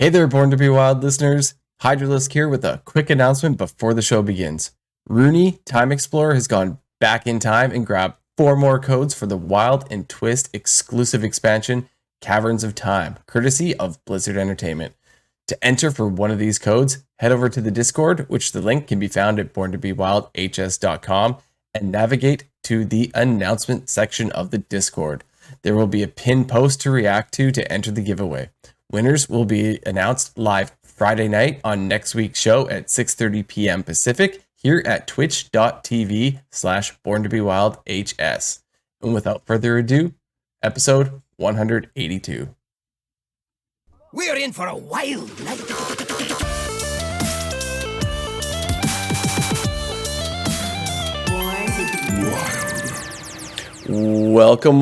Hey there, Born to be Wild listeners. Hydralisk here with a quick announcement before the show begins. Rooney, Time Explorer, has gone back in time and grabbed 4 more codes for the Wild and Twist exclusive expansion, Caverns of Time, courtesy of Blizzard Entertainment. To enter for one of these codes, head over to the Discord, which the link can be found at borntobewildhs.com, and navigate to the announcement section of the Discord. There will be a pinned post to react to enter the giveaway. Winners will be announced live Friday night on next week's show at 6:30 p.m. Pacific here at twitch.tv/borntobewildhs. And without further ado, episode 182. We're in for a wild night. Welcome,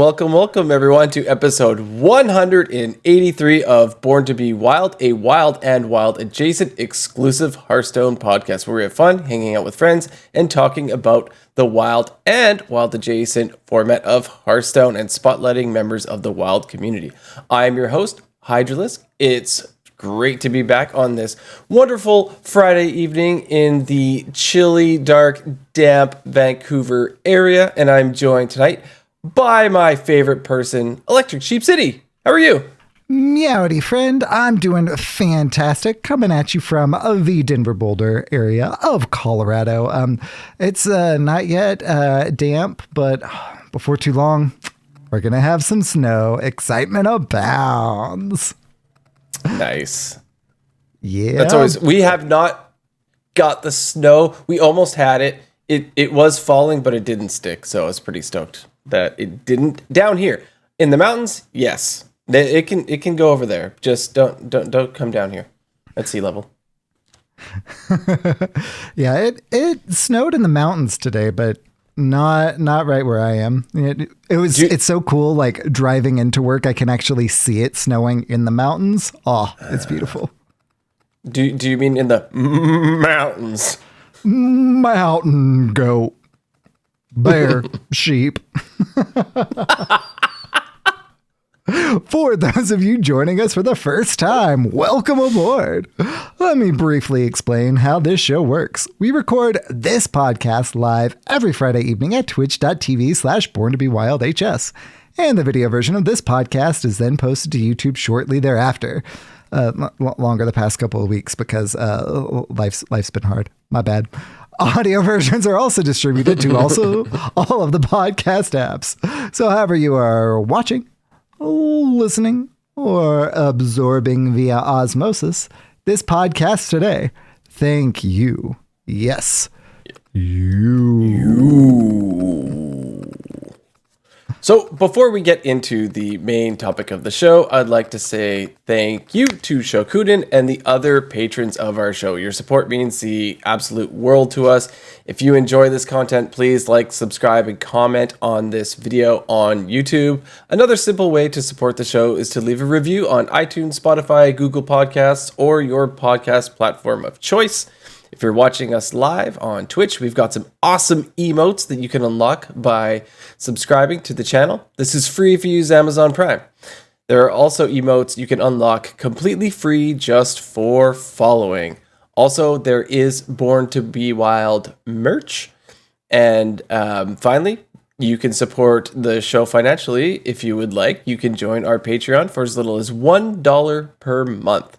everyone, to episode 183 of Born to be Wild, a wild and wild adjacent exclusive Hearthstone podcast where we have fun hanging out with friends and talking about the wild and wild adjacent format of Hearthstone and spotlighting members of the wild community. I am your host, Hydralisk. It's great to be back on this wonderful Friday evening in the chilly, dark, damp Vancouver area, and I'm joined tonight by my favorite person, Electric Sheep City. How are you? Meowdy friend, I'm doing fantastic. Coming at you from the Denver Boulder area of Colorado. It's not yet damp, but before too long, we're gonna have some snow. Excitement abounds. Nice. Yeah. That's always, we have not got the snow. We almost had it. It was falling, but it didn't stick. So I was pretty stoked that it didn't. Down here in the mountains, yes, it can go over there. Just don't come down here at sea level. Yeah, it snowed in the mountains today, but not right where I am. It's so cool. Like driving into work, I can actually see it snowing in the mountains. Oh, it's beautiful. Do you mean in the mountains? Mountain goat, bear, sheep. For those of you joining us for the first time, welcome aboard. Let me briefly explain how this show works. We record this podcast live every Friday evening at twitch.tv/borntobewildhs. And the video version of this podcast is then posted to YouTube shortly thereafter. Longer the past couple of weeks because life's been hard. My bad. Audio versions are also distributed to also all of the podcast apps. So however you are watching, listening, or absorbing via osmosis this podcast today, thank you. Yes. You. So before we get into the main topic of the show, I'd like to say thank you to Shokuden and the other patrons of our show. Your support means the absolute world to us. If you enjoy this content, please like, subscribe, and comment on this video on YouTube. Another simple way to support the show is to leave a review on iTunes, Spotify, Google Podcasts, or your podcast platform of choice. If you're watching us live on Twitch, we've got some awesome emotes that you can unlock by subscribing to the channel. This is free if you use Amazon Prime. There are also emotes you can unlock completely free just for following. Also, there is Born to be Wild merch. And finally, you can support the show financially if you would like. You can join our Patreon for as little as $1 per month.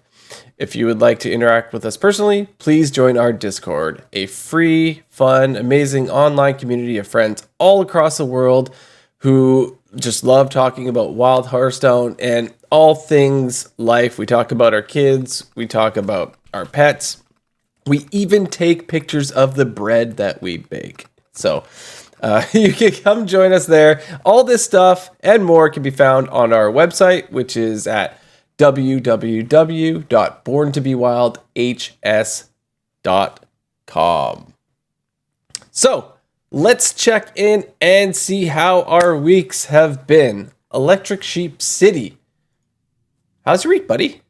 If you would like to interact with us personally, please join our Discord, a free, fun, amazing online community of friends all across the world who just love talking about Wild Hearthstone and all things life. We talk about our kids, we talk about our pets, we even take pictures of the bread that we bake. So you can come join us there. All this stuff and more can be found on our website, which is at www.borntobewildhs.com. So let's check in and see how our weeks have been. Electric Sheep City, how's your week, buddy?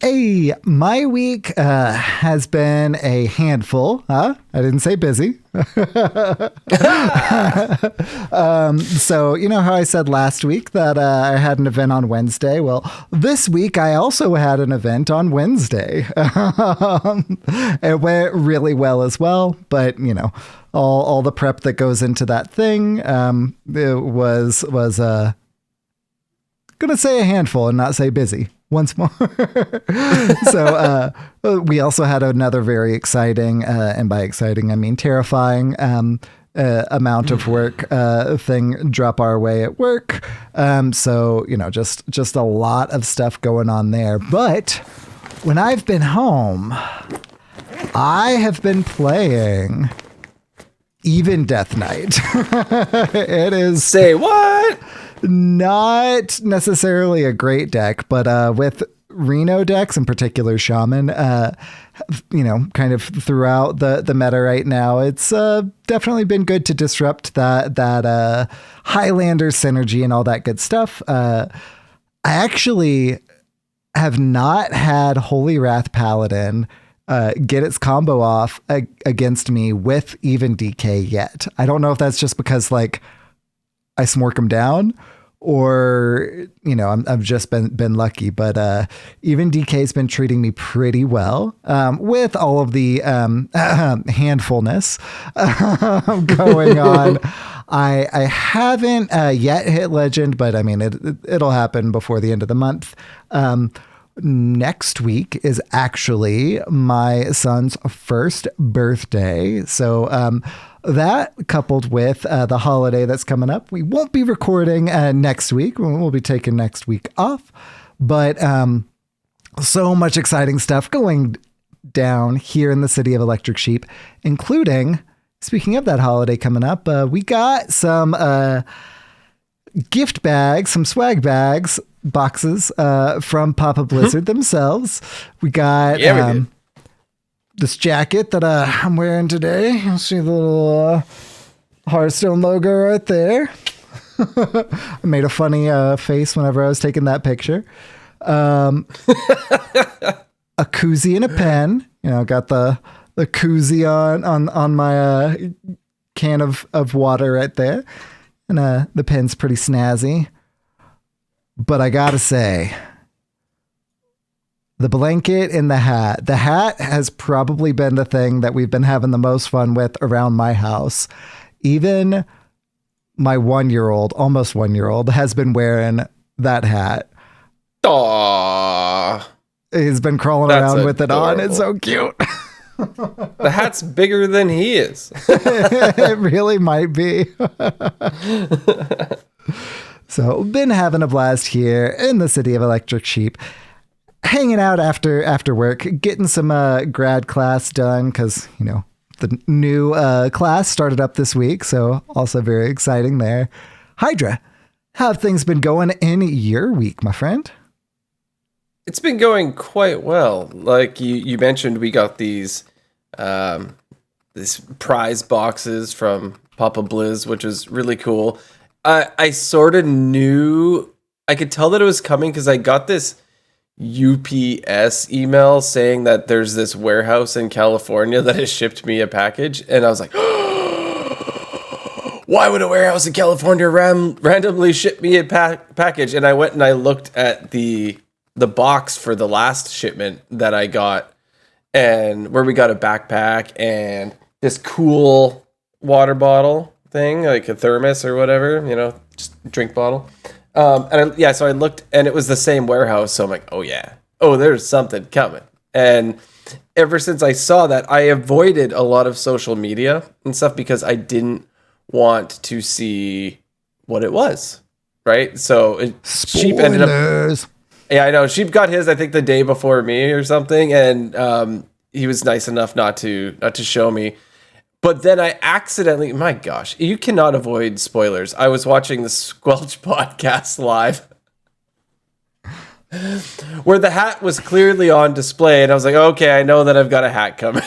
Hey, my week has been a handful. I didn't say busy. So, you know how I said last week that I had an event on Wednesday? Well, this week I also had an event on Wednesday. It went really well as well, but, you know, all the prep that goes into that thing, it was gonna say a handful and not say busy once more. So we also had another very exciting, and by exciting I mean terrifying, amount of work thing drop our way at work. So, you know, just a lot of stuff going on there. But when I've been home, I have been playing Even Death Knight. It is... Say what? Not necessarily a great deck, but with Reno decks, in particular Shaman, you know, kind of throughout the meta right now, it's definitely been good to disrupt that Highlander synergy and all that good stuff. I actually have not had Holy Wrath Paladin get its combo off against me with even DK yet. I don't know if that's just because, like, I smork him down, or, you know, I've just been lucky, but even DK's been treating me pretty well, with all of the handfulness going on. I haven't yet hit Legend, but I mean, it'll happen before the end of the month. Next week is actually my son's first birthday. So that, coupled with the holiday that's coming up, we won't be recording next week. We'll be taking next week off. But so much exciting stuff going down here in the city of Electric Sheep, including, speaking of that holiday coming up, we got some gift bags, some swag bags, boxes from Papa Blizzard themselves. We got this jacket that I'm wearing today. You'll see the little Hearthstone logo right there. I made a funny face whenever I was taking that picture. A koozie and a pen. You know, got the koozie on my can of water right there. And the pen's pretty snazzy. But I gotta say, the blanket and the hat has probably been the thing that we've been having the most fun with around my house. Even my 1-year-old, almost 1-year-old, has been wearing that hat. Aww. He's been crawling around with it on. It's so cute. The hat's bigger than he is. It really might be. So, been having a blast here in the city of Electric Sheep, hanging out after work, getting some grad class done, because, you know, the new class started up this week, so also very exciting there. Hydra, how have things been going in your week, my friend? It's been going quite well. Like you mentioned, we got these prize boxes from Papa Blizz, which is really cool. I sort of knew, I could tell that it was coming because I got this UPS email saying that there's this warehouse in California that has shipped me a package. And I was like, why would a warehouse in California randomly ship me a package? And I went and I looked at the box for the last shipment that I got, and where we got a backpack and this cool water bottle thing, like a thermos or whatever, you know, just drink bottle. So I looked, and it was the same warehouse. So I'm like, oh yeah, there's something coming. And ever since I saw that, I avoided a lot of social media and stuff because I didn't want to see what it was. Right. So Sheep ended up. Yeah, I know. Sheep got his, I think, the day before me or something, and he was nice enough not to show me. But then I accidentally, my gosh, you cannot avoid spoilers. I was watching the Squelch podcast live, where the hat was clearly on display, and I was like, okay, I know that I've got a hat coming.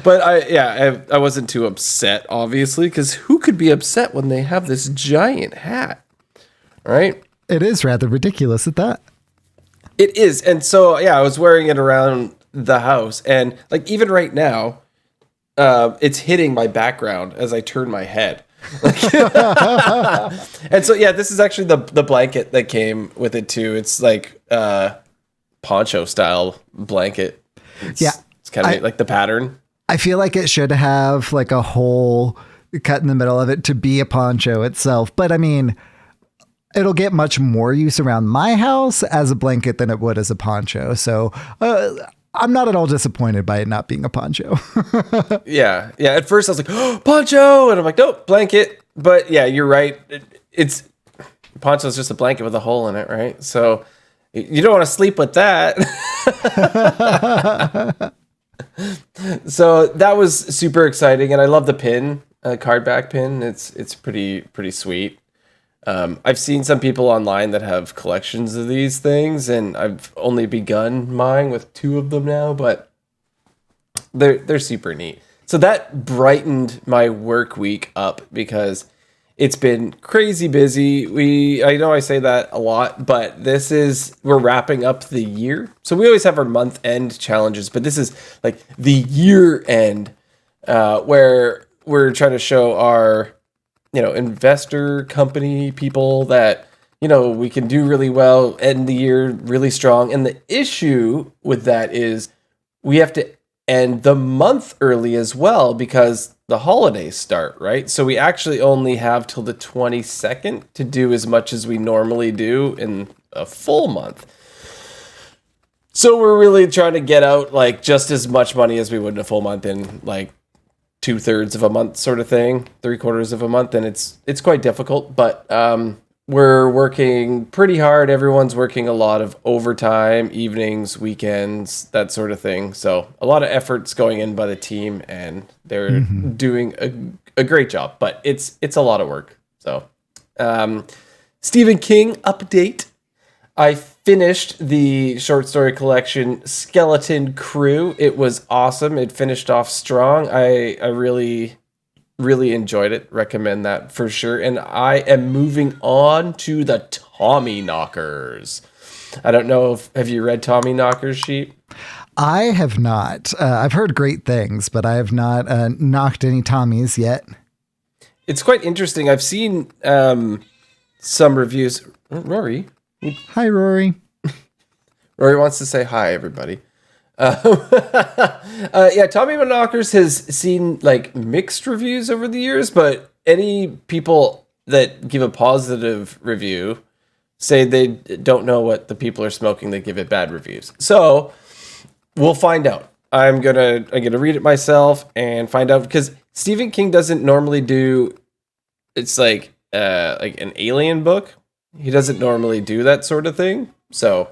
But I wasn't too upset, obviously, because who could be upset when they have this giant hat? Right? It is rather ridiculous at that. It is. And so, yeah, I was wearing it around the house. And like, even right now, it's hitting my background as I turn my head. And so, yeah, this is actually the blanket that came with it too. It's like poncho style blanket. It's kind of like the pattern. I feel like it should have like a hole cut in the middle of it to be a poncho itself. But I mean, it'll get much more use around my house as a blanket than it would as a poncho. So I'm not at all disappointed by it not being a poncho. Yeah. At first I was like, oh, poncho. And I'm like, nope, blanket. But yeah, you're right. It's poncho is just a blanket with a hole in it, right? So you don't want to sleep with that. So that was super exciting. And I love the pin, card back pin. It's pretty sweet. I've seen some people online that have collections of these things, and I've only begun mine with 2 of them now, but they're super neat. So that brightened my work week up because it's been crazy busy. I know I say that a lot, but we're wrapping up the year. So we always have our month end challenges, but this is like the year end, where we're trying to show our investor company people that, we can do really well, end the year really strong. And the issue with that is we have to end the month early as well because the holidays start, right? So we actually only have till the 22nd to do as much as we normally do in a full month. So we're really trying to get out like just as much money as we would in a full month in like 2/3 of a month sort of thing, 3/4 of a month. And it's quite difficult, but we're working pretty hard. Everyone's working a lot of overtime, evenings, weekends, that sort of thing. So a lot of efforts going in by the team, and they're doing a great job, but it's a lot of work. So Stephen King update. I finished the short story collection Skeleton Crew. It was awesome. It finished off strong. I really enjoyed it. Recommend that for sure. And I am moving on to the Tommy Knockers. I don't know have you read Tommy Knockers, Sheep? I have not. I've heard great things, but I have not knocked any Tommies yet. It's quite interesting. I've seen some reviews. Rory. Hi, Rory. Rory wants to say hi, everybody. Yeah, Tommy Knockers has seen like mixed reviews over the years, but any people that give a positive review say they don't know what the people are smoking. They give it bad reviews. So we'll find out. I'm gonna read it myself and find out, because Stephen King doesn't normally do. It's like an alien book. He doesn't normally do that sort of thing. So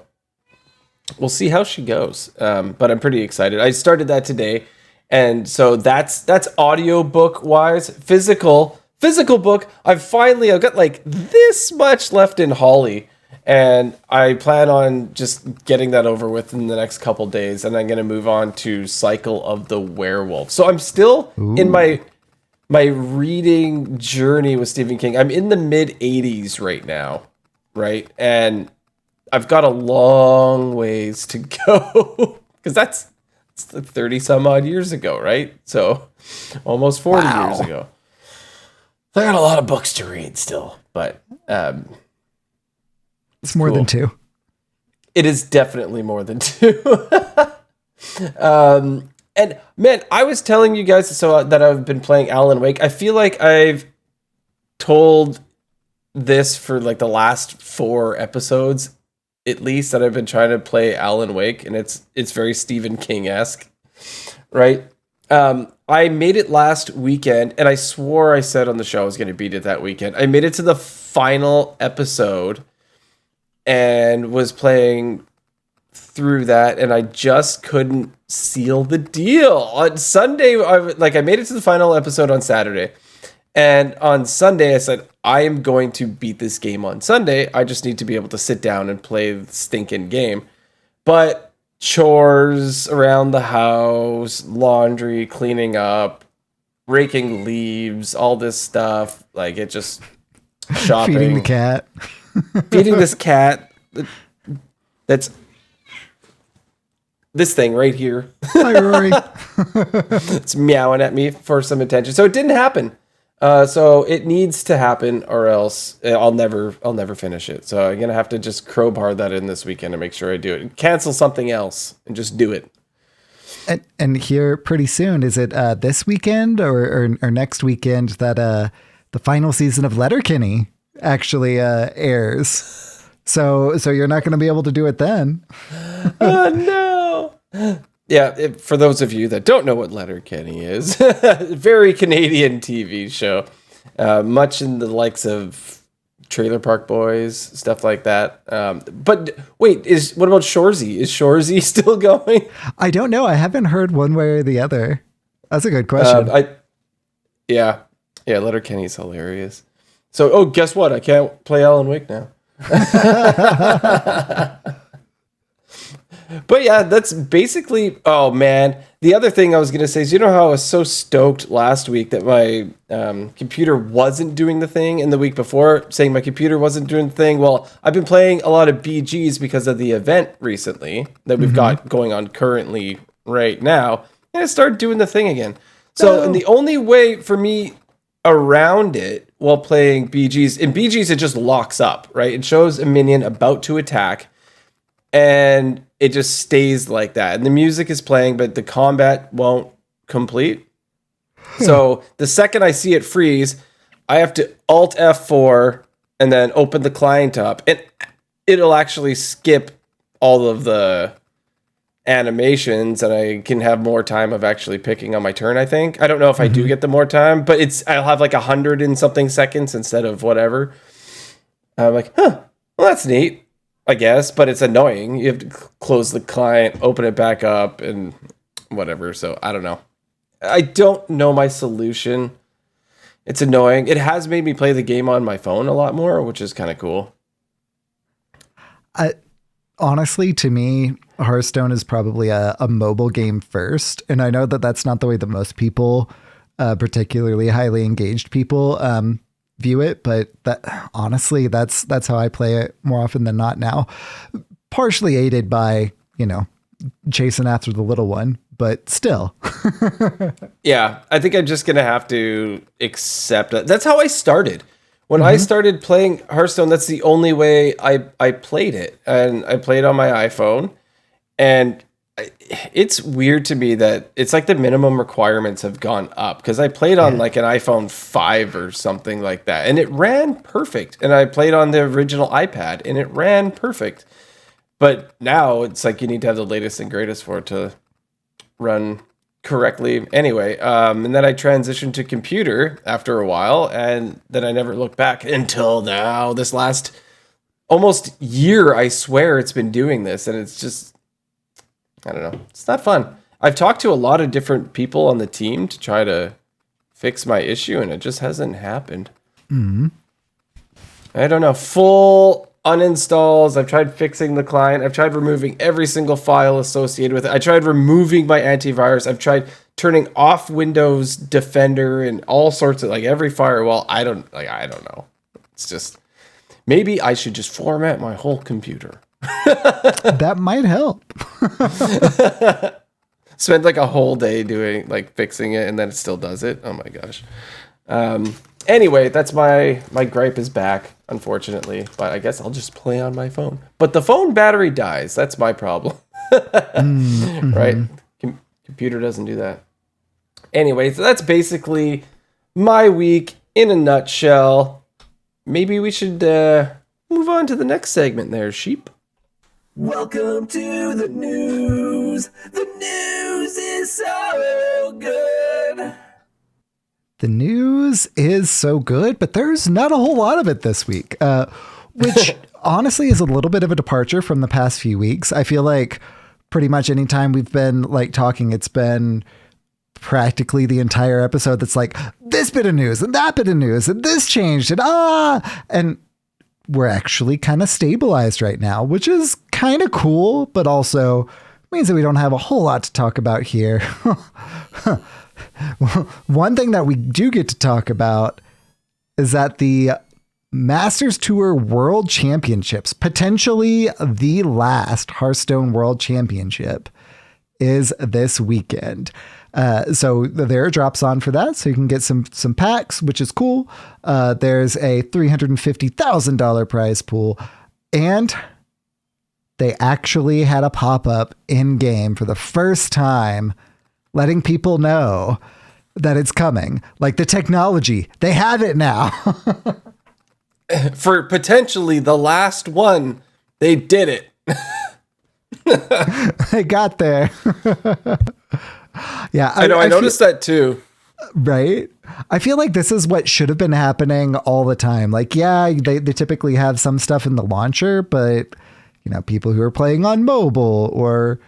we'll see how she goes. But I'm pretty excited. I started that today. And so that's audiobook wise. Physical book. I've got like this much left in Holly. And I plan on just getting that over with in the next couple days. And I'm going to move on to Cycle of the Werewolf. So I'm still in my reading journey with Stephen King. I'm in the mid 80s right now. Right. And I've got a long ways to go, because that's 30 some odd years ago. Right. So almost 40 years ago. I got a lot of books to read still, but it's more than 2. It is definitely more than 2. And man, I was telling you guys that I've been playing Alan Wake. I feel like I've told this for like the last 4 episodes at least, that I've been trying to play Alan Wake, and it's very Stephen King-esque, right? I made it last weekend, and I swore I said on the show I was going to beat it that weekend. I made it to the final episode and was playing through that, and I just couldn't seal the deal. On Sunday, I made it to the final episode on Saturday. And on Sunday, I said, I am going to beat this game on Sunday. I just need to be able to sit down and play the stinking game. But chores around the house, laundry, cleaning up, raking leaves, all this stuff. Like, it just... shopping. Feeding the cat. Feeding this cat that's this thing right here. Hi, Rory. It's meowing at me for some attention. So it didn't happen. So it needs to happen, or else I'll never finish it. So I'm gonna have to just crowbar that in this weekend to make sure I do it. Cancel something else and just do it. And here pretty soon, is it this weekend or next weekend that the final season of Letterkenny actually airs? So you're not going to be able to do it then. Oh no. Yeah, for those of you that don't know what Letterkenny is, very Canadian TV show, much in the likes of Trailer Park Boys, stuff like that. But wait, what about Shoresy? Is Shoresy still going? I don't know. I haven't heard one way or the other. That's a good question. Yeah, Letterkenny's hilarious. So, guess what? I can't play Alan Wake now. But yeah, that's basically, oh man. The other thing I was going to say is, you know how I was so stoked last week that my computer wasn't doing the thing, and the week before saying my computer wasn't doing the thing? Well, I've been playing a lot of BGs because of the event recently that we've got going on currently right now, and it started doing the thing again. So, and the only way for me around it while playing BGs, in BGs it just locks up, right? It shows a minion about to attack, and it just stays like that. And the music is playing, but the combat won't complete. So the second I see it freeze, I have to Alt F4 and then open the client up. And it'll actually skip all of the animations, and I can have more time of actually picking on my turn, I think. I don't know if I do get the more time, but I'll have like 100 and something seconds instead of whatever. I'm like, well, that's neat, I guess, but it's annoying. You have to close the client, open it back up, and whatever. So I don't know. I don't know my solution. It's annoying. It has made me play the game on my phone a lot more, which is kind of cool. Honestly, to me, Hearthstone is probably a mobile game first. And I know that that's not the way that most people, particularly highly engaged people, view it, but that honestly, that's how I play it more often than not now. Partially aided by, chasing after the little one, but still. Yeah, I think I'm just gonna have to accept it. That's how I started. When I started playing Hearthstone, that's the only way I played it, and I played on my iPhone. And it's weird to me that it's like the minimum requirements have gone up, because I played on like an iPhone 5 or something like that, and it ran perfect. And I played on the original iPad, and it ran perfect. But now it's like you need to have the latest and greatest for it to run correctly. Anyway, and then I transitioned to computer after a while, and then I never looked back until now. This last almost year, I swear it's been doing this, and it's just, I don't know. It's not fun. I've talked to a lot of different people on the team to try to fix my issue, and it just hasn't happened. I don't know. Full uninstalls. I've tried fixing the client. I've tried removing every single file associated with it. I tried removing my antivirus. I've tried turning off Windows Defender and all sorts of, like, every firewall. I don't know. It's just, maybe I should just format my whole computer. That might help. Spend like a whole day doing, like, fixing it, and then it still does it. Oh my gosh. Anyway, that's my gripe is back, unfortunately, but I guess I'll just play on my phone. But the phone battery dies. That's my problem. Right? Computer doesn't do that. Anyway, so that's basically my week in a nutshell. Maybe we should move on to the next segment there, Sheep. Welcome to the news. The news is so good. The news is so good, but there's not a whole lot of it this week, which honestly is a little bit of a departure from the past few weeks. I feel like pretty much any time we've been like talking, it's been practically the entire episode that's like this bit of news and that bit of news and this changed and we're actually kind of stabilized right now, which is kind of cool, but also means that we don't have a whole lot to talk about here. One thing that we do get to talk about is that the Masters Tour World Championships, potentially the last Hearthstone World Championship, is this weekend. So there are drops on for that, so you can get some packs, which is cool. There's a $350,000 prize pool, and they actually had a pop-up in-game for the first time, letting people know that it's coming. Like the technology, they have it now. For potentially the last one, they did it. They got there. Yeah, I know. I noticed that too. Right? I feel like this is what should have been happening all the time. Like, yeah, they typically have some stuff in the launcher, but, you know, people who are playing on mobile, or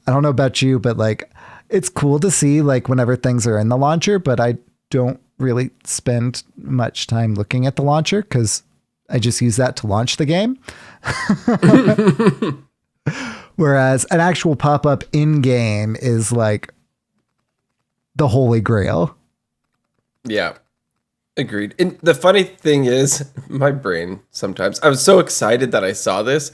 I don't know about you, but like, it's cool to see like whenever things are in the launcher, but I don't really spend much time looking at the launcher because I just use that to launch the game. Whereas an actual pop-up in-game is like the holy grail. Yeah, agreed. And the funny thing is, my brain sometimes, I was so excited that I saw this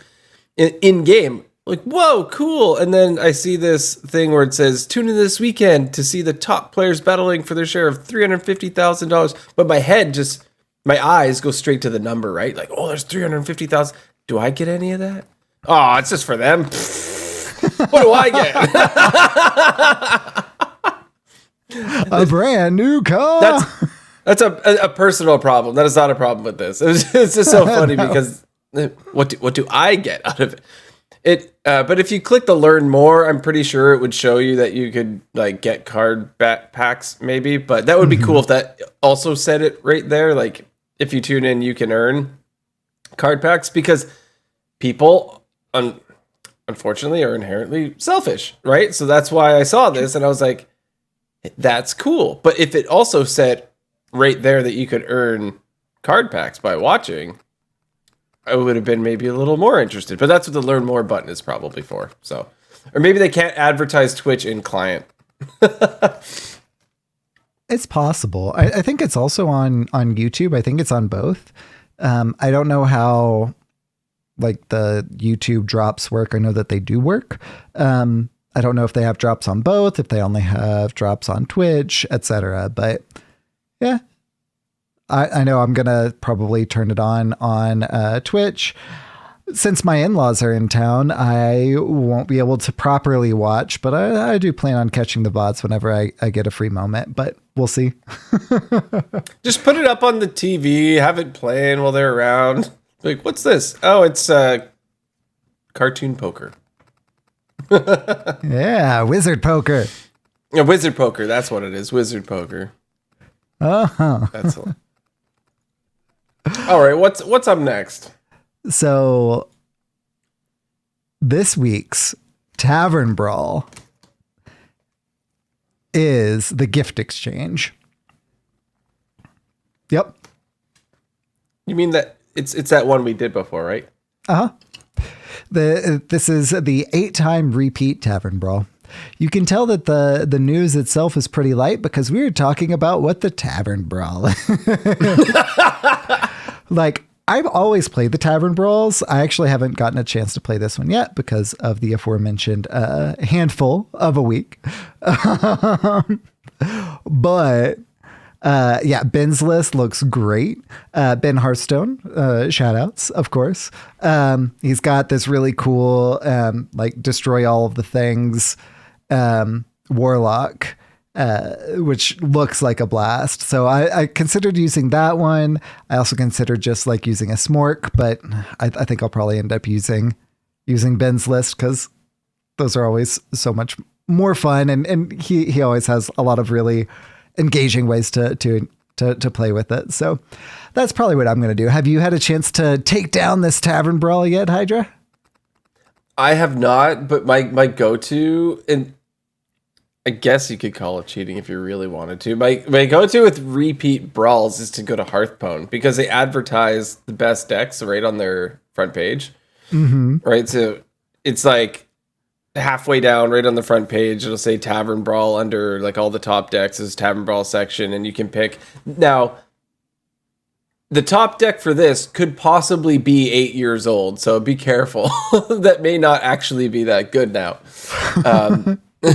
in-game. Like, whoa, cool. And then I see this thing where it says, tune in this weekend to see the top players battling for their share of $350,000. But my eyes go straight to the number, right? Like, oh, there's 350,000. Do I get any of that? Oh, it's just for them. What do I get? A brand new car. That's a personal problem. That is not a problem with this. It's just so funny because what do I get out of it? But if you click the learn more, I'm pretty sure it would show you that you could like get card packs maybe. But that would be cool if that also said it right there. Like if you tune in, you can earn card packs, because people unfortunately are inherently selfish, right? So that's why I saw this and I was like, that's cool. But if it also said right there that you could earn card packs by watching, I would have been maybe a little more interested. But that's what the learn more button is probably for. So, or maybe they can't advertise Twitch in client. It's possible. I think it's also on YouTube. I think it's on both. I don't know how like the YouTube drops work. I know that they do work. I don't know if they have drops on both, if they only have drops on Twitch, etc. But yeah, I know I'm going to probably turn it on Twitch. Since my in-laws are in town, I won't be able to properly watch, but I do plan on catching the VODs whenever I get a free moment, but we'll see. Just put it up on the TV, have it playing while they're around. Like, what's this? Oh, it's cartoon poker. Yeah, wizard poker. Yeah, wizard poker. That's what it is. Wizard poker. Oh, that's all right. What's up next? So this week's Tavern Brawl is the gift exchange. Yep. You mean that it's that one we did before, right? Uh-huh. This is the 8-time repeat Tavern Brawl. You can tell that the news itself is pretty light because we were talking about what the Tavern Brawl is. Like, I've always played the Tavern Brawls. I actually haven't gotten a chance to play this one yet because of the aforementioned handful of a week. But yeah, Ben's list looks great. Ben Hearthstone, shout outs, of course. He's got this really cool, like destroy all of the things, Warlock, which looks like a blast. So I considered using that one. I also considered just like using a Smork, but I think I'll probably end up using Ben's list because those are always so much more fun. And he always has a lot of really engaging ways to play with it. So that's probably what I'm going to do. Have you had a chance to take down this Tavern Brawl yet, Hydra? I have not, but my go-to, and I guess you could call it cheating if you really wanted to. My go-to with repeat brawls is to go to Hearthstone because they advertise the best decks right on their front page. Mm-hmm. Right? So it's like halfway down right on the front page, it'll say Tavern Brawl under like all the top decks is Tavern Brawl section, and you can pick. Now, the top deck for this could possibly be 8 years old, so be careful. That may not actually be that good now.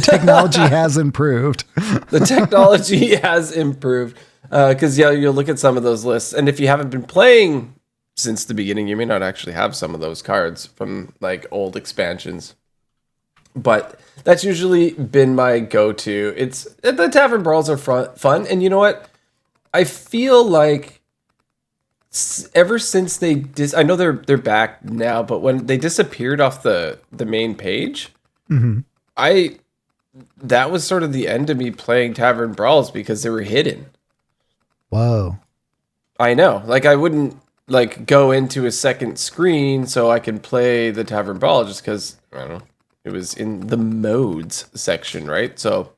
Technology has improved. The technology has improved. Because you'll look at some of those lists, and if you haven't been playing since the beginning, you may not actually have some of those cards from like old expansions. But that's usually been my go-to. It's the Tavern Brawls are fun, and you know what? I feel like ever since they I know they're back now, but when they disappeared off the main page, that was sort of the end of me playing Tavern Brawls because they were hidden. Whoa. I know. Like, I wouldn't, like, go into a second screen so I can play the Tavern Brawl just because, I don't know, it was in the modes section, right? So,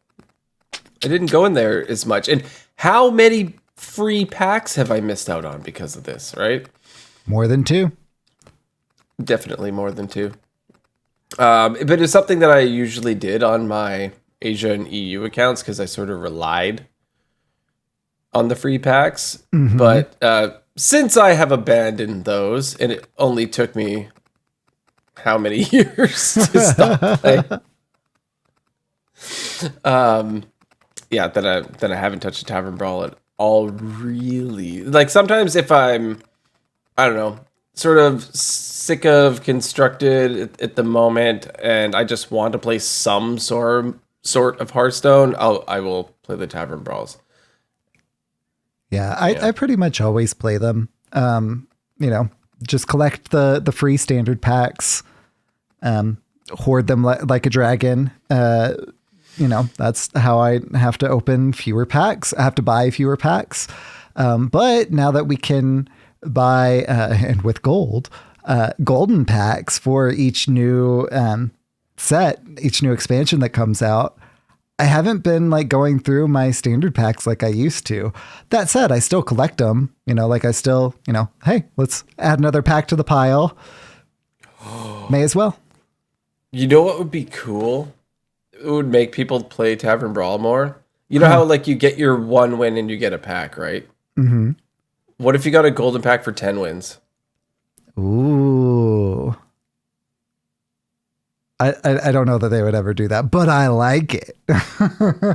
I didn't go in there as much. And how many free packs have I missed out on because of this, right? More than 2. Definitely more than 2. But it's something that I usually did on my Asia and EU accounts because I sort of relied on the free packs, but since I have abandoned those, and it only took me how many years to stop playing, then I haven't touched a Tavern Brawl at all. Really, like sometimes if I don't know, sort of sick of Constructed at the moment, and I just want to play some sort of Hearthstone, I will play the Tavern Brawls. Yeah, I pretty much always play them. Just collect the free standard packs, hoard them like a dragon. That's how I have to open fewer packs. I have to buy fewer packs. But now that we can buy, and with gold, golden packs for each new set, each new expansion that comes out, I haven't been like going through my standard packs like I used to. That said, I still collect them, like I still, hey, let's add another pack to the pile. May as well. You know what would be cool? It would make people play Tavern Brawl more. You know how like you get your 1 win and you get a pack, right? Mm-hmm. What if you got a golden pack for 10 wins? Ooh. I don't know that they would ever do that, but I like it.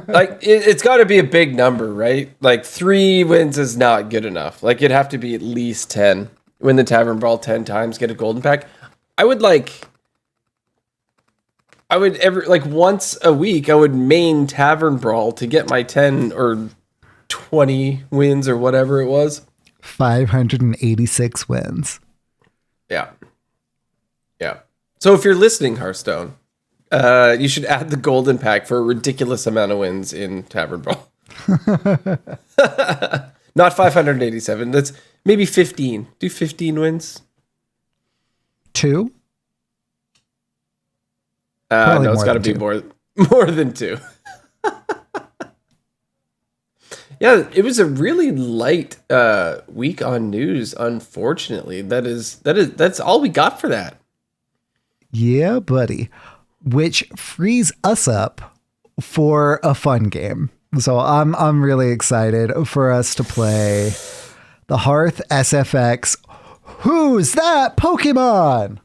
Like it's got to be a big number, right? Like 3 wins is not good enough. Like it'd have to be at least 10. Win the Tavern Brawl 10 times, get a golden pack. I would once a week I would main Tavern Brawl to get my 10 or 20 wins or whatever it was. 586 wins. Yeah. So if you're listening, Hearthstone, you should add the golden pack for a ridiculous amount of wins in Tavern Brawl. Not 587. That's maybe 15. Do 15 wins? 2? No, it's got to be more than 2. Yeah, it was a really light week on news. Unfortunately, that's all we got for that. Yeah, buddy. Which frees us up for a fun game. So I'm really excited for us to play the Hearth SFX. Who's that Pokemon?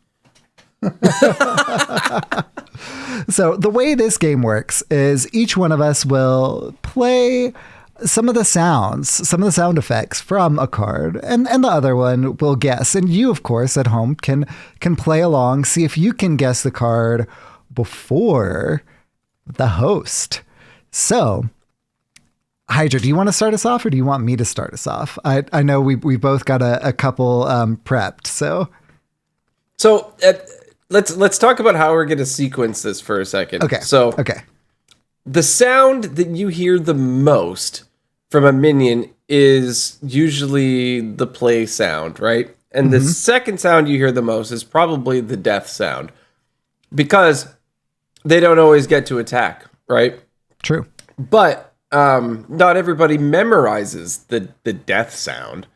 So the way this game works is each one of us will play some of the sound effects from a card, and the other one will guess. And you, of course, at home can play along, see if you can guess the card before the host. So, Hydra, do you want to start us off, or do you want me to start us off? I know we both got a couple prepped, so let's talk about how we're going to sequence this for a second. Okay. The sound that you hear the most from a minion is usually the play sound, right? And the second sound you hear the most is probably the death sound, because they don't always get to attack, right? True. But not everybody memorizes the death sound.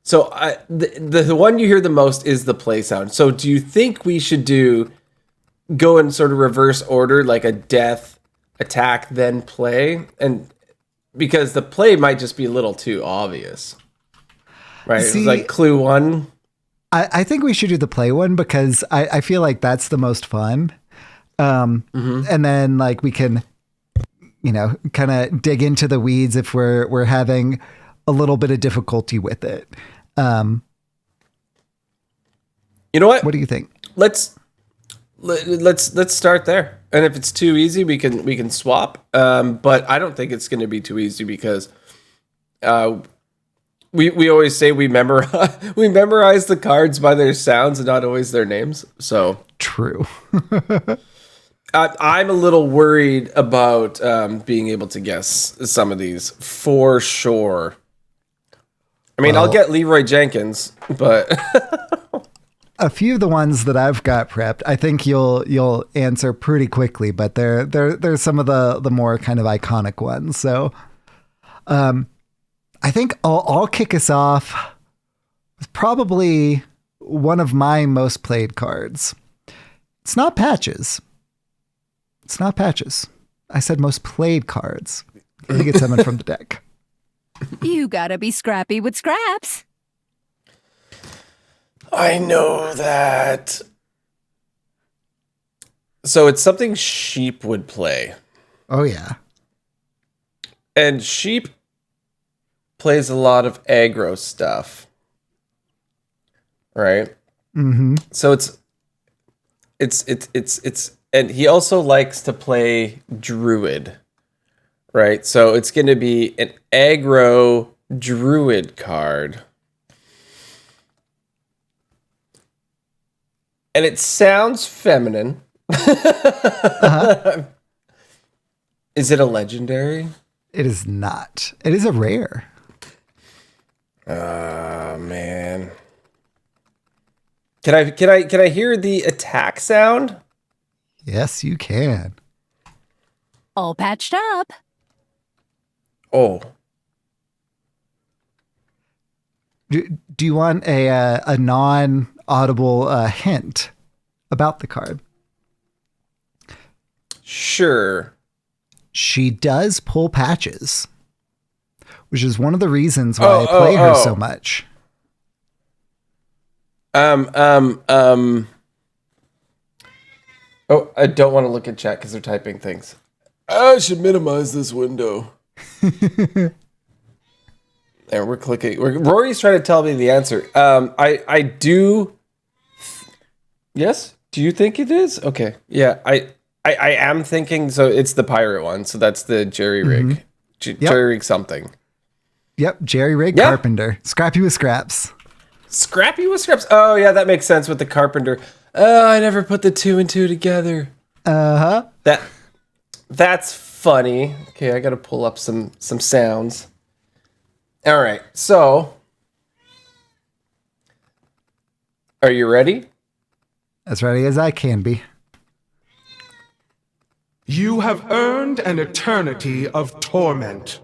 So the one you hear the most is the play sound. So do you think we should go in sort of reverse order, like a death, attack, then play? And because the play might just be a little too obvious, right? See, it's like clue 1. I think we should do the play one, because I feel like that's the most fun. And then like we can, kind of dig into the weeds if we're having a little bit of difficulty with it. You know what? What do you think? Let's start there. And if it's too easy, we can swap. But I don't think it's going to be too easy because we always say we memorize the cards by their sounds and not always their names. So true. I'm a little worried about being able to guess some of these for sure. I mean, I'll get Leroy Jenkins, but a few of the ones that I've got prepped, I think you'll answer pretty quickly, but they're some of the more kind of iconic ones. So, I think I'll kick us off with probably one of my most played cards. It's not Patches. I said most played cards. Let me get someone from the deck. You gotta be scrappy with scraps. I know that. So it's something Sheep would play. Oh, yeah. And Sheep plays a lot of aggro stuff. Right? Mm-hmm. So it's and he also likes to play Druid. Right? So it's going to be an aggro Druid card. And it sounds feminine. Is it a legendary? It is not. It is a rare. Man. Can I hear the attack sound? Yes, you can. All patched up. Oh. Do you want a non-audible hint about the card? Sure. She does pull Patches, which is one of the reasons why I play her so much. Oh, I don't want to look at chat because they're typing things. I should minimize this window. And we're clicking. Rory's trying to tell me the answer. I do. Yes. Do you think it is? Okay. Yeah. I am thinking. So it's the pirate one. So that's the jerry rig. Jerry rig something. Yep. Jerry rig carpenter. Scrappy with scraps. Scrappy with scraps. Oh yeah, that makes sense with the carpenter. Oh, I never put the 2 and 2 together. That's funny. Okay, I gotta pull up some sounds. All right, so are you ready? As ready as I can be. You have earned an eternity of torment.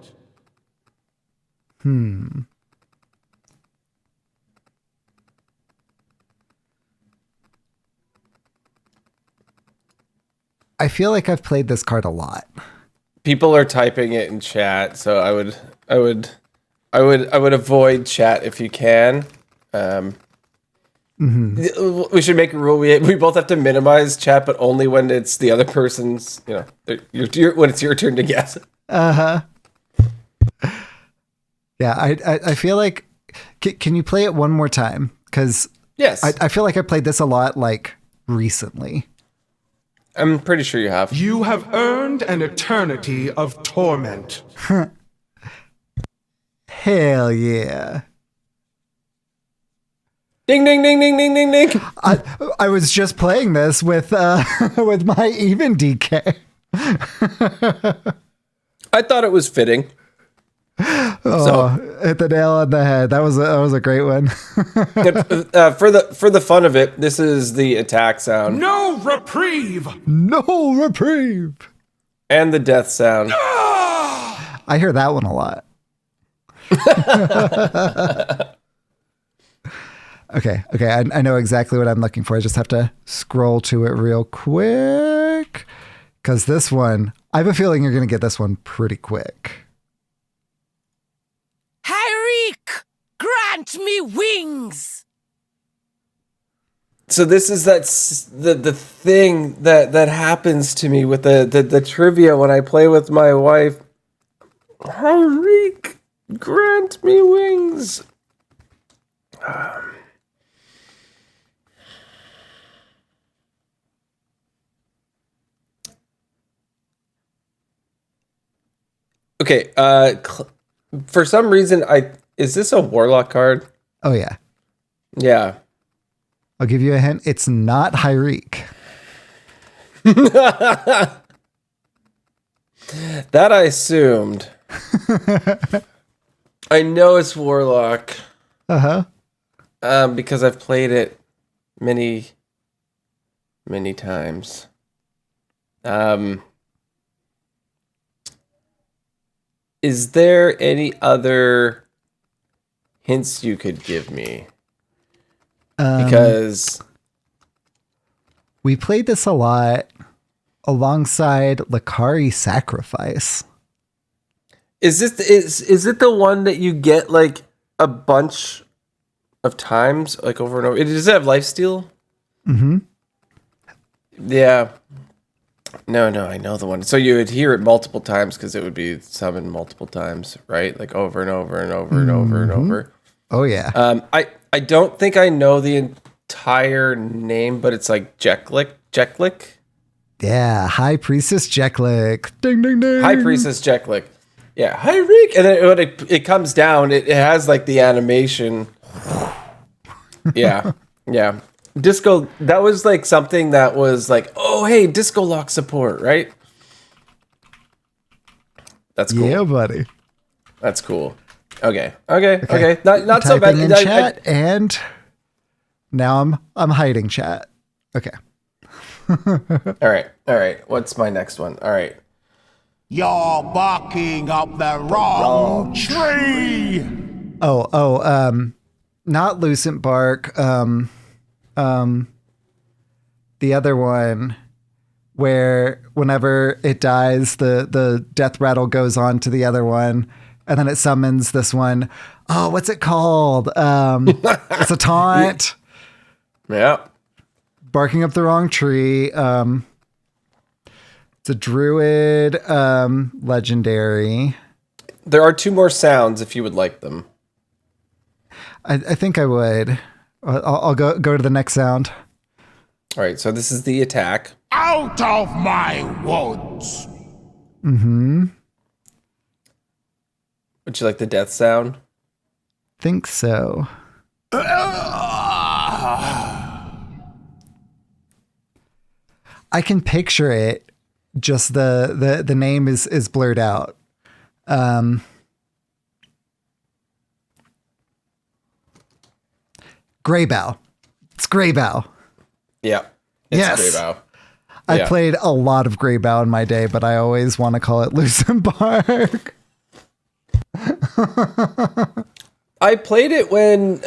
I feel like I've played this card a lot. People are typing it in chat, so I would avoid chat if you can. We should make a rule. We both have to minimize chat, but only when it's the other person's. When it's your turn to guess. Yeah, I feel like. Can you play it one more time? Because yes, I feel like I played this a lot like recently. I'm pretty sure you have. You have earned an eternity of torment. Hell yeah. Ding ding ding ding ding ding ding. I was just playing this with with my even DK. I thought it was fitting. Hit the nail on the head. That was a great one. For the fun of it, this is the attack sound. No reprieve! No reprieve. And the death sound. I hear that one a lot. Okay. I know exactly what I'm looking for. I just have to scroll to it real quick. Because this one, I have a feeling you're going to get this one pretty quick. Hyrik, grant me wings. So this is the thing that happens to me with the trivia when I play with my wife. Henrique, grant me wings. Okay. For some reason, is this a warlock card? Oh yeah. Yeah. I'll give you a hint. It's not Hyreek. That I assumed. I know it's warlock. Because I've played it many times. Is there any other hints you could give me? Because we played this a lot alongside Lakari Sacrifice. is it the one that you get like a bunch of times, like over and over? Does it have lifesteal? Mm-hmm. Yeah. No, I know the one. So you would hear it multiple times because it would be summoned multiple times, right? Like over and over and over and over and over. Oh yeah. I don't think I know the entire name, but it's like Jeklik. Yeah, High Priestess Jeklik. Ding ding ding. High Priestess Jeklik. Yeah, Hyreek. And then when it comes down, it has like the animation. Yeah. Yeah. Disco, that was like something that was like, oh, hey, Disco Lock support, right? That's cool. Yeah, buddy. That's cool. Okay. Not so bad. Typing in chat, and now I'm hiding chat. Okay. All right. What's my next one? All right. You're barking up the wrong tree. Not Lucent Bark. The other one where whenever it dies, the death rattle goes on to the other one, and then it summons this one. Oh, what's it called? It's a taunt. Yeah. Barking up the wrong tree. It's a druid, legendary. There are 2 more sounds if you would like them. I think I would. I'll go to the next sound. All right, so this is the attack. Out of my woods. Mm-hmm. Would you like the death sound? Think so. I can picture it. Just the name is blurred out. Greybow. It's Greybow. Yeah. It's Yes. Greybow. I Yeah. played a lot of Greybow in my day, but I always want to call it Lucent Bark. I played it when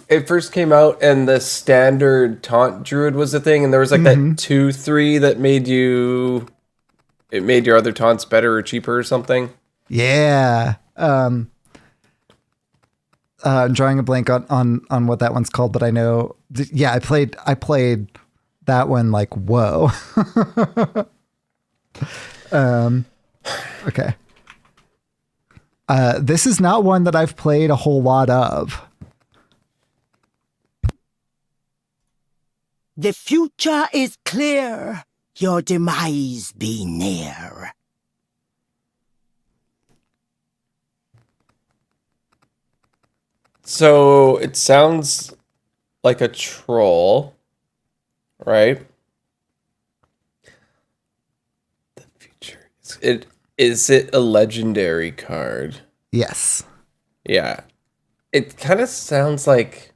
it first came out and the standard taunt druid was the thing, and there was like that 2-3 that made your other taunts better or cheaper or something. Yeah. I'm drawing a blank on what that one's called, but I know. Yeah, I played that one like whoa. Okay. This is not one that I've played a whole lot of. The future is clear. Your demise be near. So it sounds like a troll, right? The future is it a legendary card? Yes. Yeah. It kind of sounds like,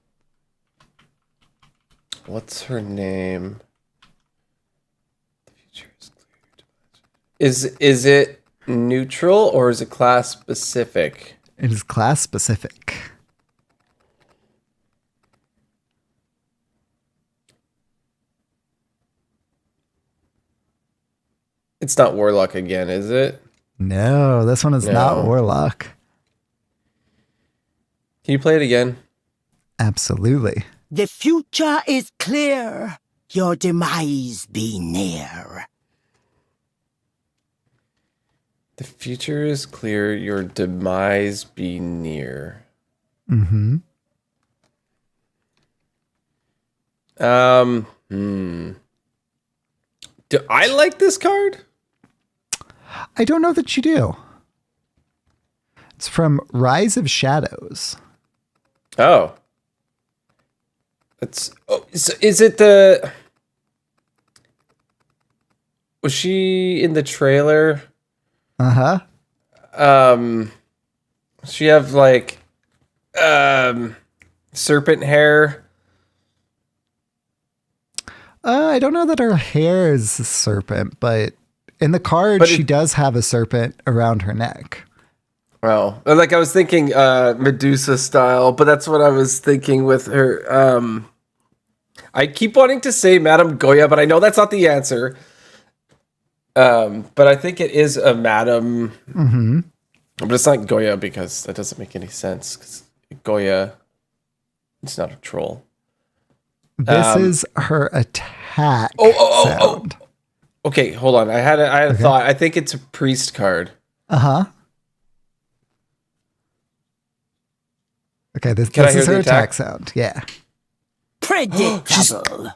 what's her name? The future is clear. Is it neutral or is it class specific? It is class specific. It's not Warlock again, is it? No, this one is not Warlock. Can you play it again? Absolutely. The future is clear. Your demise be near. The future is clear, your demise be near. Mm-hmm. Do I like this card? I don't know that you do. It's from Rise of Shadows. Oh. Is it the... Was she in the trailer? Uh-huh. She have like serpent hair. I don't know that her hair is a serpent, but in the card, she does have a serpent around her neck. Oh, like I was thinking Medusa style, but that's what I was thinking with her. I keep wanting to say Madame Goya, but I know that's not the answer. But I think it is a Madame. Mm-hmm. But it's not Goya because that doesn't make any sense. 'Cause Goya, it's not a troll. This is her attack sound. Okay, hold on. I had a thought. I think it's a priest card. Uh-huh. Okay, this Can I hear is the her attack? sound. Yeah. Predictable.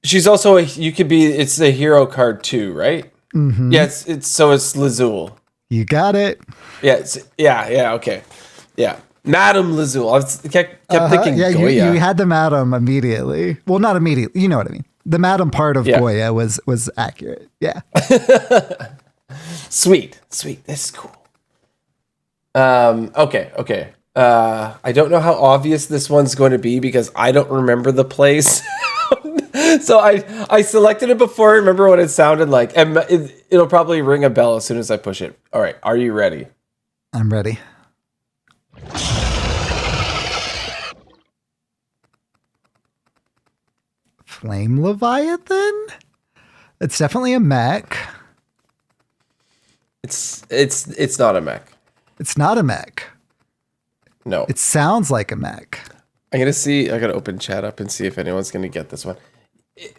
She's also it's a hero card too, right? Mm-hmm. Yeah, it's Lazul. You got it. Yeah, okay. Yeah. Madame Lazul. I kept thinking Yeah, Goya. you had the Madam immediately. Well, not immediately. You know what I mean. The Madam part of Goya was accurate. Yeah. Sweet. This is cool. Okay. I don't know how obvious this one's going to be because I don't remember the place. So I selected it before I remember what it sounded like. And it'll probably ring a bell as soon as I push it. All right. Are you ready? I'm ready. Flame Leviathan? It's definitely a mech. It's not a mech. It's not a mech. No. It sounds like a mech. I gotta open chat up and see if anyone's gonna get this one.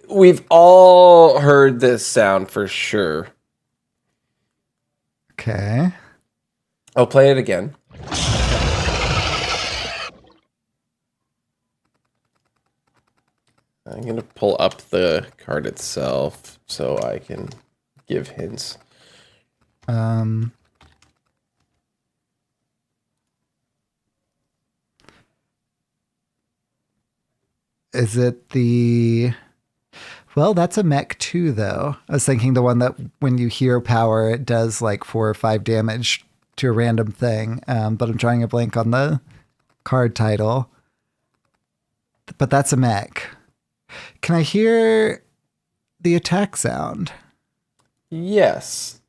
We've all heard this sound for sure. Okay. I'll play it again. I'm gonna pull up the card itself so I can give hints. Is it the... Well, that's a mech too, though. I was thinking the one that when you hear power, it does like 4 or 5 damage to a random thing. But I'm trying to blank on the card title. But that's a mech. Can I hear the attack sound? Yes.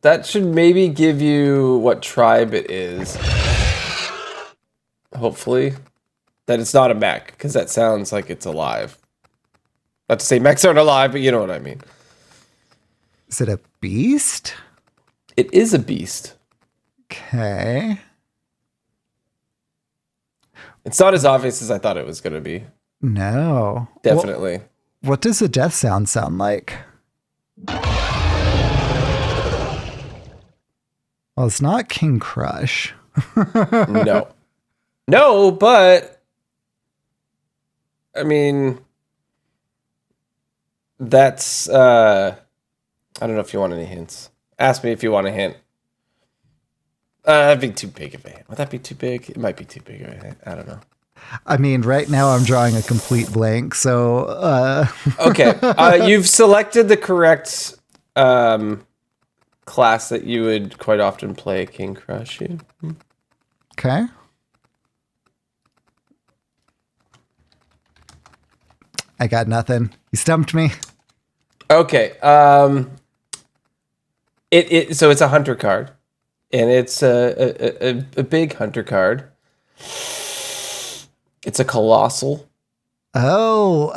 That should maybe give you what tribe it is. Hopefully. That it's not a mech, because that sounds like it's alive. Not to say mechs aren't alive, but you know what I mean. Is it a beast? It is a beast. Okay. It's not as obvious as I thought it was going to be. No. Definitely. What does the death sound like? Well, it's not King Crush. No. No, but I mean that's I don't know if you want any hints. Ask me if you want a hint. That'd be too big of a hint. Would that be too big? It might be too big of a hint. I don't know. I mean, right now I'm drawing a complete blank, so Okay. You've selected the correct class that you would quite often play King Crush. Okay. I got nothing. You stumped me. Okay. So it's a hunter card, and it's a big hunter card. It's a colossal. Oh,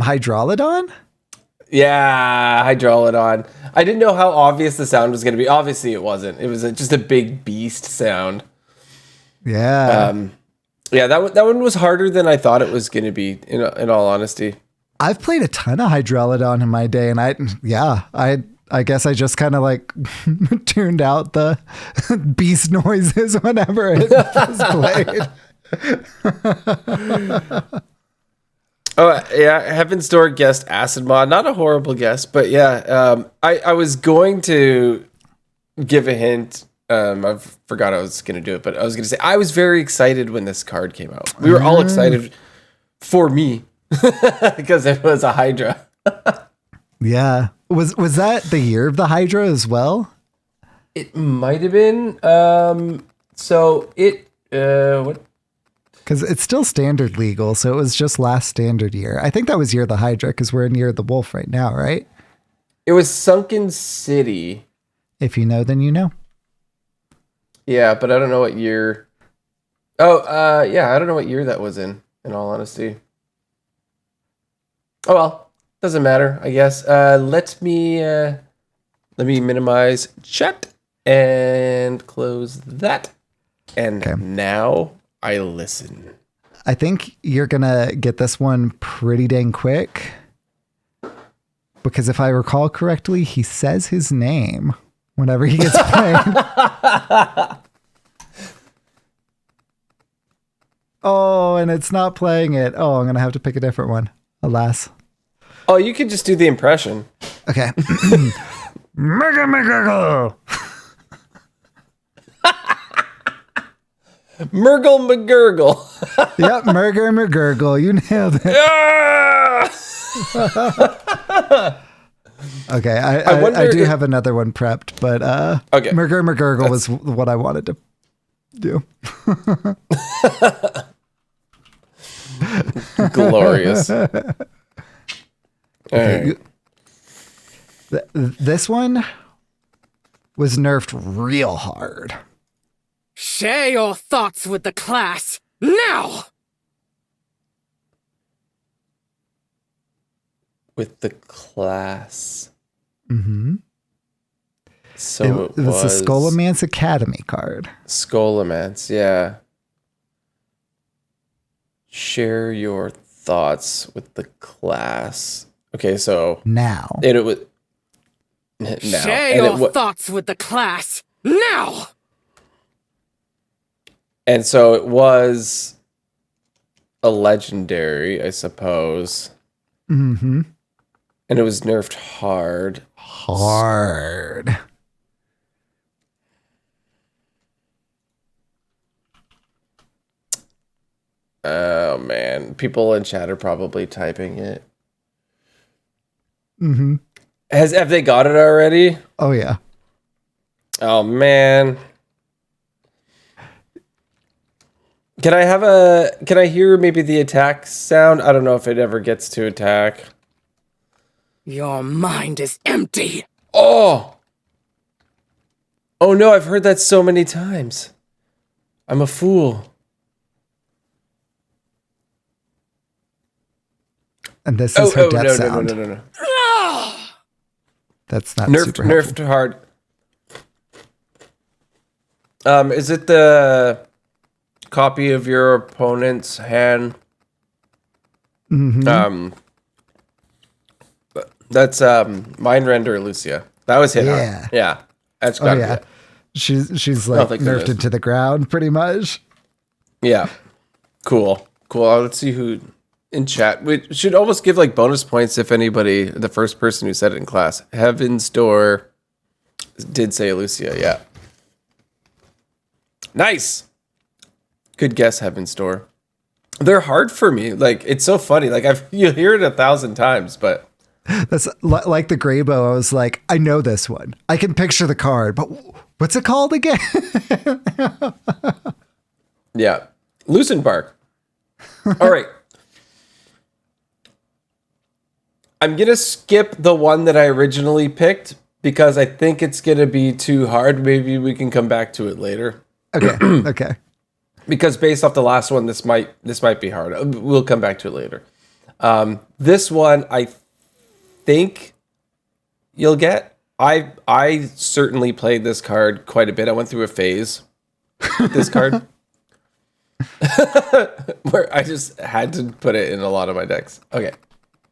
Hydrolodon? Yeah, Hydralodon. I didn't know how obvious the sound was going to be. Obviously, it wasn't. It was just a big beast sound. Yeah. Yeah, that one was harder than I thought it was going to be, in all honesty. I've played a ton of Hydralodon in my day, and I guess I just kind of like tuned out the beast noises whenever it was played. Oh, yeah, Heaven's Door guessed Acid Mod. Not a horrible guess, but yeah, I was going to give a hint. I forgot I was going to do it, but I was going to say I was very excited when this card came out. We were all excited for me because it was a Hydra. Yeah. Was that the year of the Hydra as well? It might have been. What? Because it's still standard legal, so it was just last standard year. I think that was year of the Hydra because we're in year of the Wolf right now, right? It was Sunken City. If you know, then you know. Yeah, but I don't know what year. Oh, yeah, I don't know what year that was in all honesty. Oh well, doesn't matter, I guess. Let me minimize chat and close that. And now I listen. I think you're going to get this one pretty dang quick. Because if I recall correctly, he says his name whenever he gets played. Oh, and it's not playing it. Oh, I'm going to have to pick a different one. Alas. Oh, you could just do the impression. Okay. Mega Mega. Murgle McGurgle. Yep, Murger McGurgle. You nailed it. Okay, I do have another one prepped, but okay. Murger McGurgle was what I wanted to do. Glorious. All right. This one was nerfed real hard. Share your thoughts with the class now! With the class. Mm-hmm. So it was the Skullomance Academy card. Skullomance, yeah. Share your thoughts with the class. Okay, so now. It was now. Share your thoughts with the class now. And so it was a legendary, I suppose. Mm-hmm. And it was nerfed hard. Hard. Oh man, people in chat are probably typing it. Mm-hmm. Have they got it already? Oh yeah. Oh man. Can I hear maybe the attack sound? I don't know if it ever gets to attack. Your mind is empty. Oh. Oh no, I've heard that so many times. I'm a fool. And this is her death sound. No. That's not super helpful. Nerfed hard. Is it the copy of your opponent's hand? Mm-hmm. That's Mind Render Lucia. That was hit hard. Yeah. That's gotta be it. She's like nerfed into the ground pretty much. Yeah. Cool. Let's see who in chat. We should almost give like bonus points if anybody, the first person who said it in class. Heaven's Door did say Lucia, yeah. Nice. Good guess, Heaven's Door. They're hard for me. Like, it's so funny. Like, you hear it 1,000 times, but that's like the Greybow. I was like, I know this one. I can picture the card, but what's it called again? Yeah. Lucent Bark. All right. I'm going to skip the one that I originally picked because I think it's going to be too hard. Maybe we can come back to it later. Okay. Okay. Because based off the last one, this might be hard. We'll come back to it later. This one, I think you'll get. I certainly played this card quite a bit. I went through a phase with this card where I just had to put it in a lot of my decks. Okay.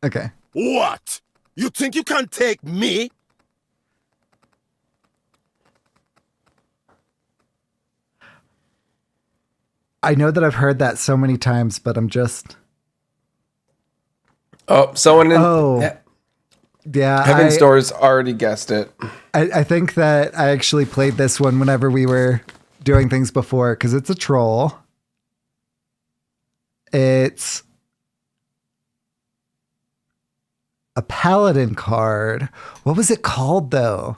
Okay. What? You think you can take me? I know that I've heard that so many times, but I'm just... Oh, someone in Yeah, Heaven Store's already guessed it. I think that I actually played this one whenever we were doing things before, because it's a troll. It's a paladin card. What was it called, though?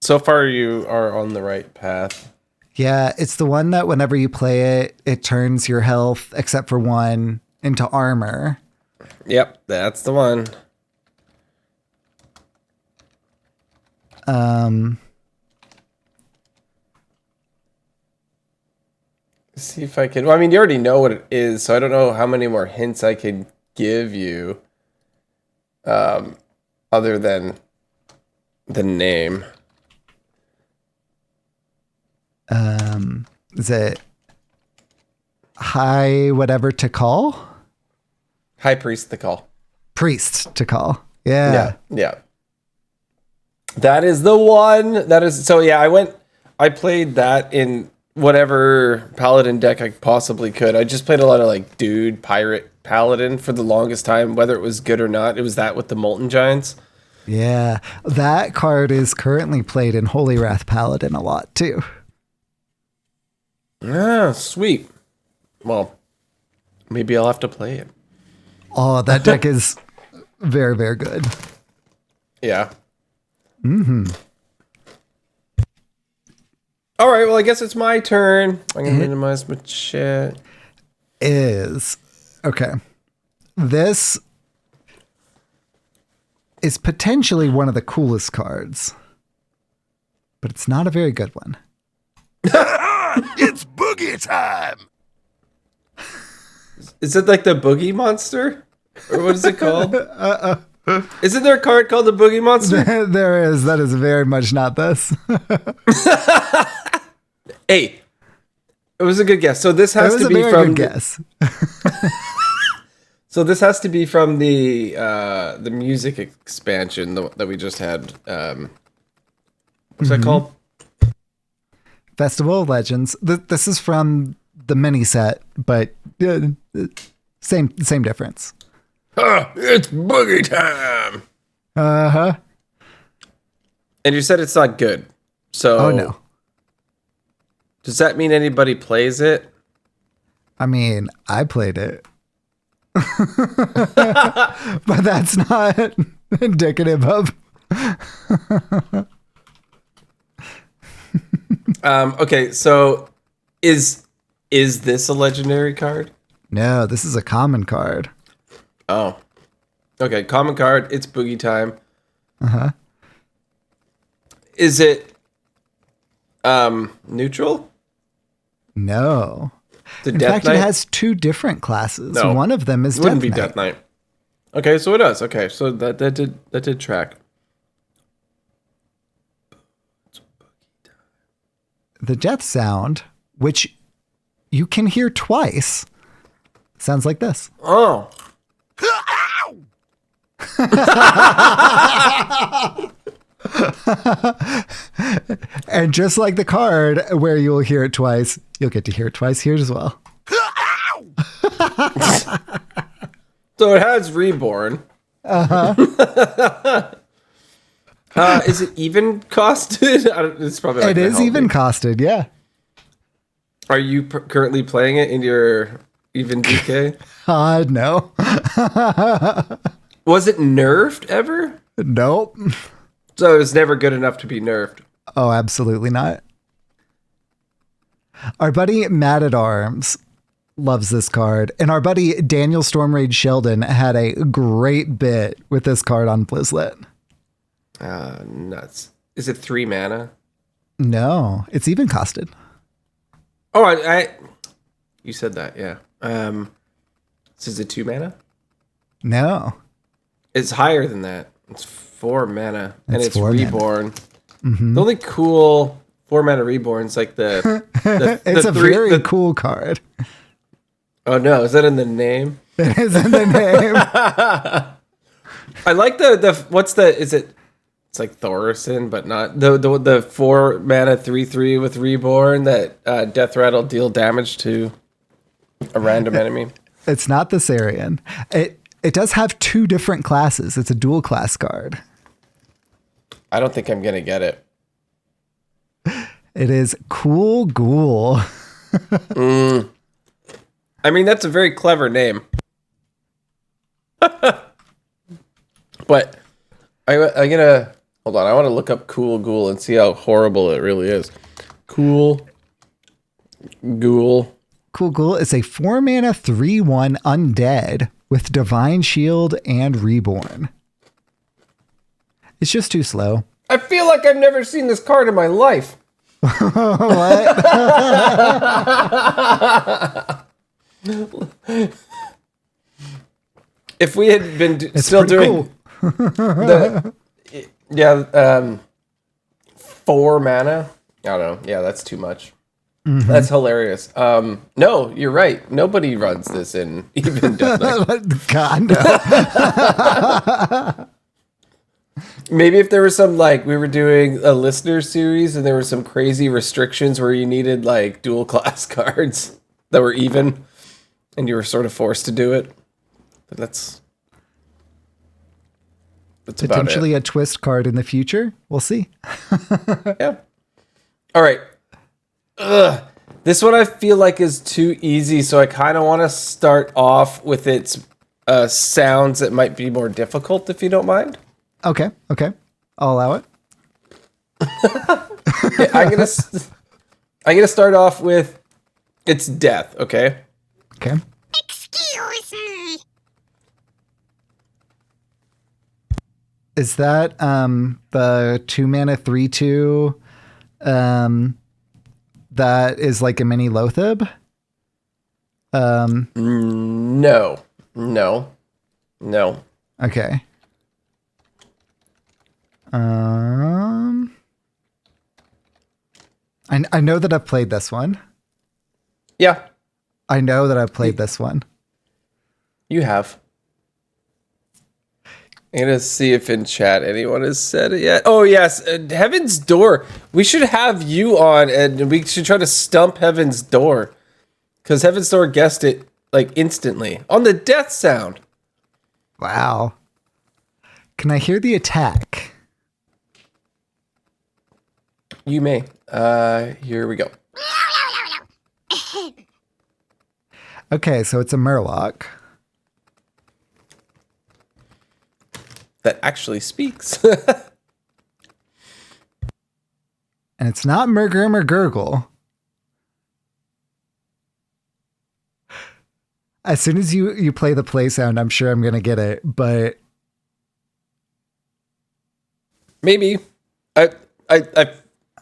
So far, you are on the right path. Yeah, it's the one that whenever you play it, it turns your health, except for one, into armor. Yep, that's the one. See if I can. Well, I mean, you already know what it is, so I don't know how many more hints I can give you, other than the name. Is it High whatever to call? High Priest the Call. Priest to call. Yeah. Yeah. That is the one. That is so. Yeah, I played that in whatever paladin deck I possibly could. I just played a lot of like dude pirate paladin for the longest time, whether it was good or not. It was that with the Molten Giants. Yeah. That card is currently played in Holy Wrath Paladin a lot too. Ah, sweet. Well, maybe I'll have to play it. Oh, that deck is very, very good. Yeah. Mm-hmm. All right, well, I guess it's my turn. I'm going to minimize my chat. Okay. This is potentially one of the coolest cards, but it's not a very good one. It's boogie time! Is it like the Boogie Monster? Or what is it called? Isn't there a card called the Boogie Monster? There is. That is very much not this. Hey, it was a good guess. So this has to be very from good guess. So this has to be from the music expansion that we just had. What's that called? Festival of Legends. This is from the mini set, but same difference. It's boogie time. Uh-huh. And you said it's not good. So Oh no. Does that mean anybody plays it? I mean, I played it. But that's not indicative of Okay, so is this a legendary card? No, this is a common card. Oh. Okay, common card, it's boogie time. Uh-huh. Is it neutral? No. The In Death fact, Knight? it has two different classes. No. One of them is It wouldn't Death be Knight. Death Knight. Okay, so it does. Okay, so that did track. The death sound, which you can hear twice, sounds like this. Oh. And just like the card where you'll hear it twice, you'll get to hear it twice here as well. So it has Reborn. Uh-huh. Is it even costed? It's probably not It gonna is help even me. costed, yeah. Are you currently playing it in your even DK? No. Was it nerfed ever? Nope. So it was never good enough to be nerfed. Oh, absolutely not. Our buddy Mad at Arms loves this card, and our buddy Daniel Stormrage Sheldon had a great bit with this card on Blizzlet. Nuts. Is it 3 mana? No, it's even costed. Oh, I You said that, yeah. This is a 2 mana? No. It's higher than that. It's 4 mana. And it's 4 mana. reborn. The only cool 4 mana reborn's like the It's the a very cool card. Oh no, is that in the name? It is in the name. I like it's like Thorison, but not the 4 mana 3/3 with reborn that death rattle deal damage to a random enemy. It's not the Sarian. It does have 2 different classes. It's a dual class card. I don't think I'm gonna get it. It is Cool Ghoul. I mean, that's a very clever name. But I'm gonna hold on. I want to look up Cool Ghoul and see how horrible it really is. Cool Ghoul. Cool Ghoul is a 4 mana 3/1 undead with Divine Shield and Reborn. It's just too slow. I feel like I've never seen this card in my life. What? If we had been It's still pretty doing cool. 4 mana. I don't know. Yeah, that's too much. That's hilarious. No, you're right. Nobody runs this in even Death Knight. God, no. Maybe if there was some, like, we were doing a listener series and there were some crazy restrictions where you needed, like, dual class cards that were even and you were sort of forced to do it. But that's Potentially a twist card in the future. We'll see. Yeah. All right. This one I feel like is too easy, so I kind of want to start off with its sounds that might be more difficult, if you don't mind. Okay. I'll allow it. Yeah, I'm gonna start off with its death. Okay. Okay. Excuse me. Is that the 2 mana 3/2 that is like a mini Loatheb? No. Okay. I know that I've played this one. Yeah, I know that I've played this one. you have. I'm gonna see if in chat anyone has said it yet. Oh yes, Heaven's Door. We should have you on, and we should try to stump Heaven's Door, because Heaven's Door guessed it like instantly on the death sound. Wow. Can I hear the attack? You may. Here we go. Okay, so it's a Murloc. That actually speaks. And it's not Murgrim or Gurgle. As soon as you play the play sound, I'm sure I'm going to get it, but... Maybe. I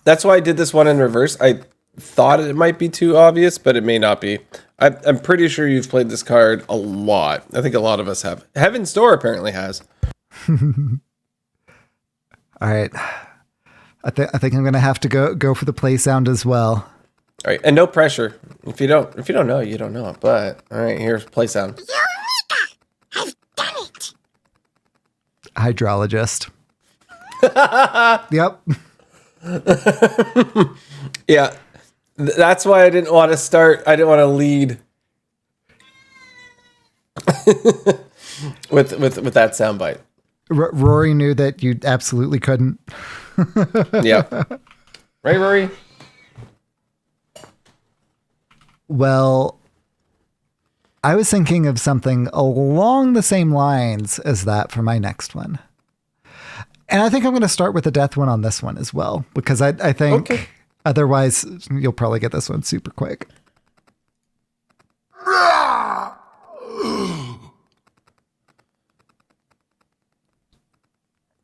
that's why I did this one in reverse. I thought it might be too obvious, but it may not be. I'm pretty sure you've played this card a lot. I think a lot of us have. Heaven's Door apparently has. All right. I think I'm going to have to go for the play sound as well. All right, and no pressure. If you don't know, you don't know. But all right, here's play sound. Eureka! I've done it! Hydrologist. Yep. Yeah, that's why I didn't want to start. I didn't want to lead with that soundbite. Rory knew that you absolutely couldn't. Yeah, right, Rory. Well, I was thinking of something along the same lines as that for my next one. And I think I'm going to start with the death one on this one as well, because I think otherwise you'll probably get this one super quick.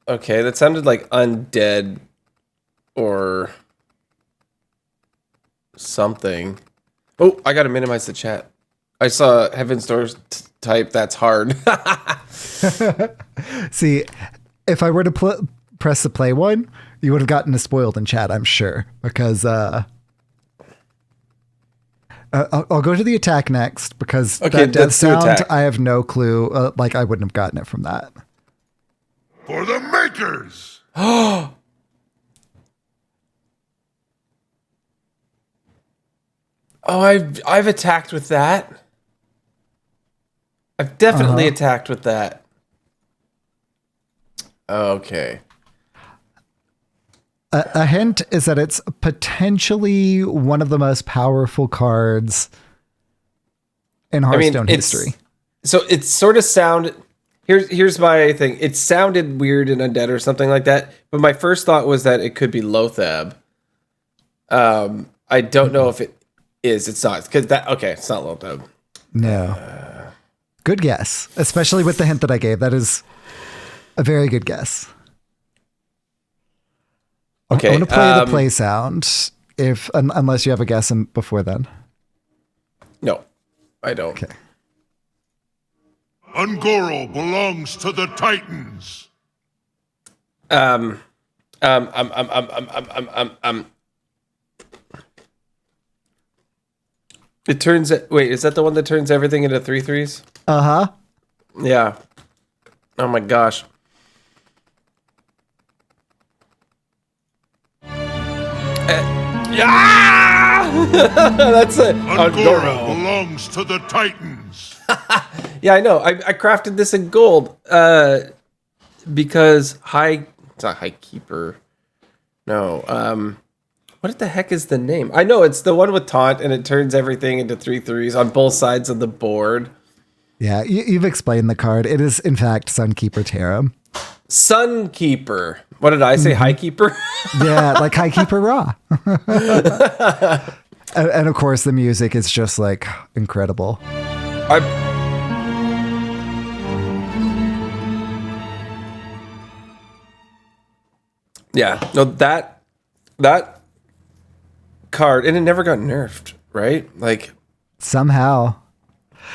Okay, that sounded like undead or something. Oh, I gotta minimize the chat. I saw Heaven's Doors type. That's hard. See, if I were to press the play one, you would have gotten a spoiled in chat, I'm sure, because I'll go to the attack next because Okay, that death let's do sound, attack. I have no clue. Like I wouldn't have gotten it from that. For the makers! Oh, I've attacked with that. I've definitely attacked with that. Okay. A hint is that it's potentially one of the most powerful cards in Hearthstone history. So it sort of sounded. Here's my thing. It sounded weird in Undead or something like that, but my first thought was that it could be Lothab. I don't know if it is. It's not, because that. Okay, it's not Lothab. No. Good guess, especially with the hint that I gave. That is a very good guess. Okay, I want to play the play sound unless you have a guess before then. No, I don't. Okay. Ungoro belongs to the Titans. It turns. Wait, is that the one that turns everything into 3/3s? Uh-huh. Yeah. Oh my gosh. Yeah! That's it. Ungoro belongs to the Titans. Yeah, I know. I crafted this in gold because it's not High Keeper. No. What the heck is the name? I know it's the one with taunt and it turns everything into 3/3s on both sides of the board. Yeah, you've explained the card. It is, in fact, Sunkeeper Tarum. Sunkeeper. What did I say? High Keeper? Yeah, like High Keeper Ra. and of course, the music is just like incredible. Yeah, no, that card, and it never got nerfed, right? Like, Somehow.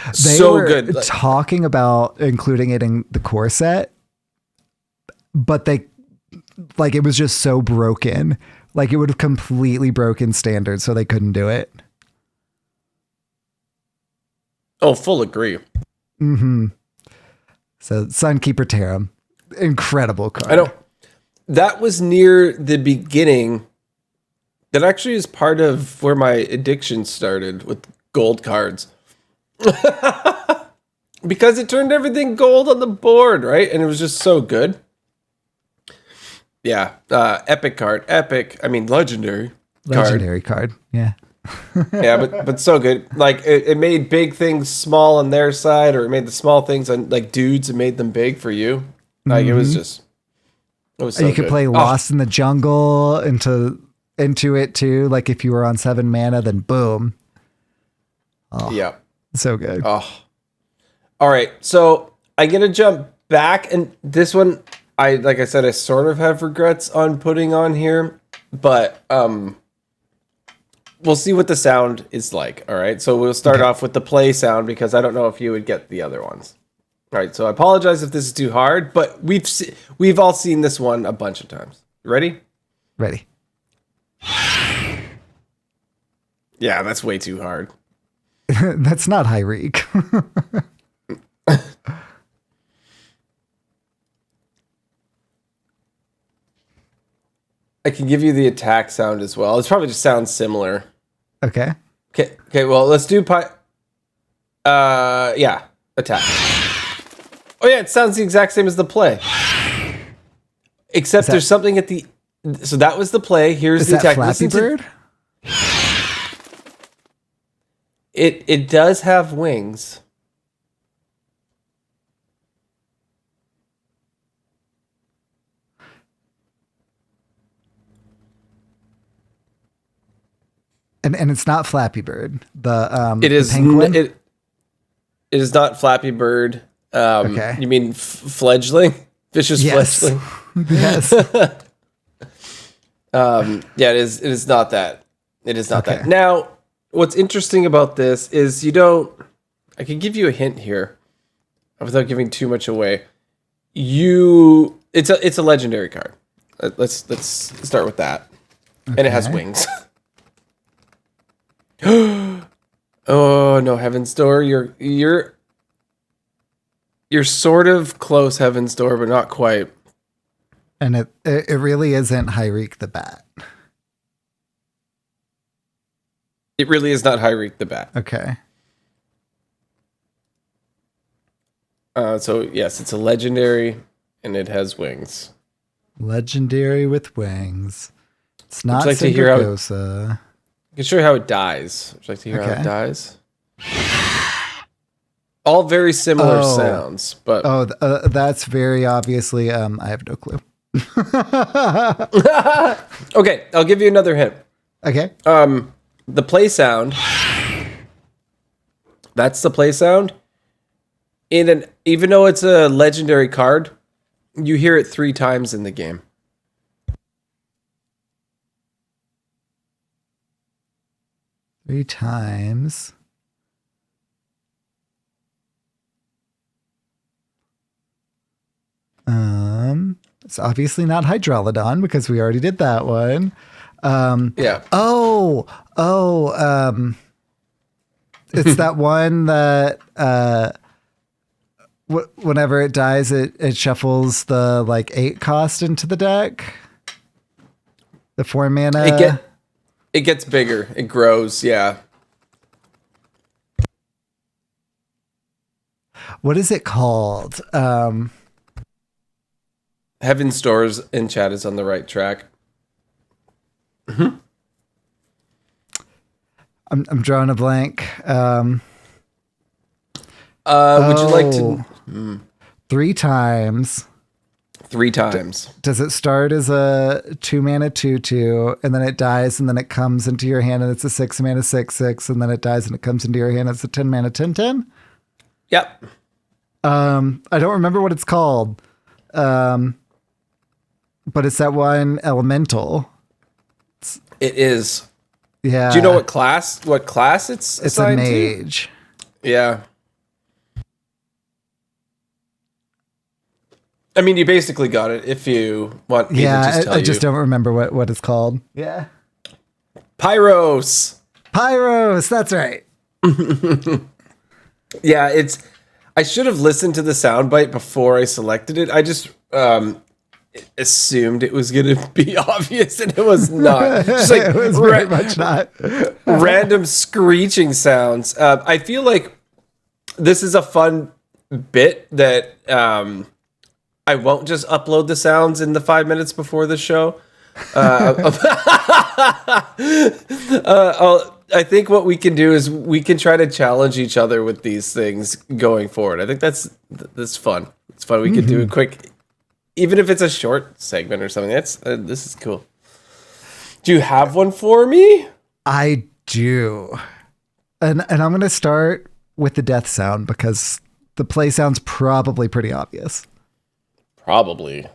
They so were good. Like, talking about including it in the core set, but it was just so broken. Like it would have completely broken standards, so they couldn't do it. oh, full agree. Mm-hmm. So Sunkeeper Tarum, incredible card. I know. That was near the beginning. That actually is part of where my addiction started with gold cards. Because it turned everything gold on the board, right? And it was just so good. Yeah. Epic card. Epic. I mean, legendary. Legendary card. Yeah. Yeah, but so good. Like it made big things small on their side, or it made the small things on like dudes and made them big for you. Like it was so you could good. play Lost in the Jungle into it too. Like if you were on 7 mana, then boom. Oh, yeah. So good. Oh. All right. So I'm gonna jump back, and this one, like I said, I sort of have regrets on putting on here, but we'll see what the sound is like. All right. So we'll start off with the play sound because I don't know if you would get the other ones. All right. So I apologize if this is too hard, but we've all seen this one a bunch of times. Ready? Ready. Yeah, that's way too hard. That's not high reek. I can give you the attack sound as well. It's probably just sounds similar. Okay. Okay, well, let's do yeah, attack. Oh yeah, it sounds the exact same as the play. Except there's something at the... So that was the play. Here's Is the that attack. Flappy Bird? It does have wings. And it's not Flappy Bird. It is the penguin? it is not Flappy Bird. Okay. You mean fledgling? Vicious Yes. fledgling. Yes. Yeah, it is not that. It is not Okay. that. Now, what's interesting about this is you don't. I can give you a hint here, without giving too much away. It's a legendary card. Let's start with that, and it has wings. Oh no, Heaven's Door! You're sort of close, Heaven's Door, but not quite. And it really isn't Hyreek the Bat. It really is not Hyreek the Bat. Okay. So yes, it's a legendary, and it has wings. Legendary with wings. It's not like to hear Cindergosa. I can show you how it dies. Would you like to hear how Okay. it dies? All very similar sounds, but That's very obviously. I have no clue. okay. I'll give you another hint. Okay. The play sound. That's the play sound. Even though it's a legendary card, you hear it 3 times in the game. Three times. It's obviously not Hydralodon because we already did that one. Yeah. It's that one that whenever it dies, it shuffles the 8 cost into the deck. The 4 mana. It gets bigger. It grows. Yeah. What is it called? Heaven's Doors in chat is on the right track. I'm drawing a blank. Would you like to? 3 times. 3 times. Does it start as a 2 mana 2/2, and then it dies, and then it comes into your hand, and it's a 6 mana 6/6, and then it dies, and it comes into your hand, it's a 10 mana 10/10? Yep. I don't remember what it's called. But it's that one elemental. It is. Yeah. Do you know what class it's It's a assigned mage. to? Yeah. I mean, you basically got it if you want me to just tell I you. just don't remember what it's called. Yeah. Pyros. Pyros, that's right. Yeah, I should have listened to the soundbite before I selected it. I just assumed it was going to be obvious, and it was not. Just like It was very much not. random screeching sounds. I feel like this is a fun bit that I won't just upload the sounds in the 5 minutes before the show. I think what we can do is we can try to challenge each other with these things going forward. I think that's fun. It's fun. We could do a quick, even if it's a short segment or something. This is cool. Do you have one for me? I do. And I'm going to start with the death sound because the play sound's probably pretty obvious. Probably.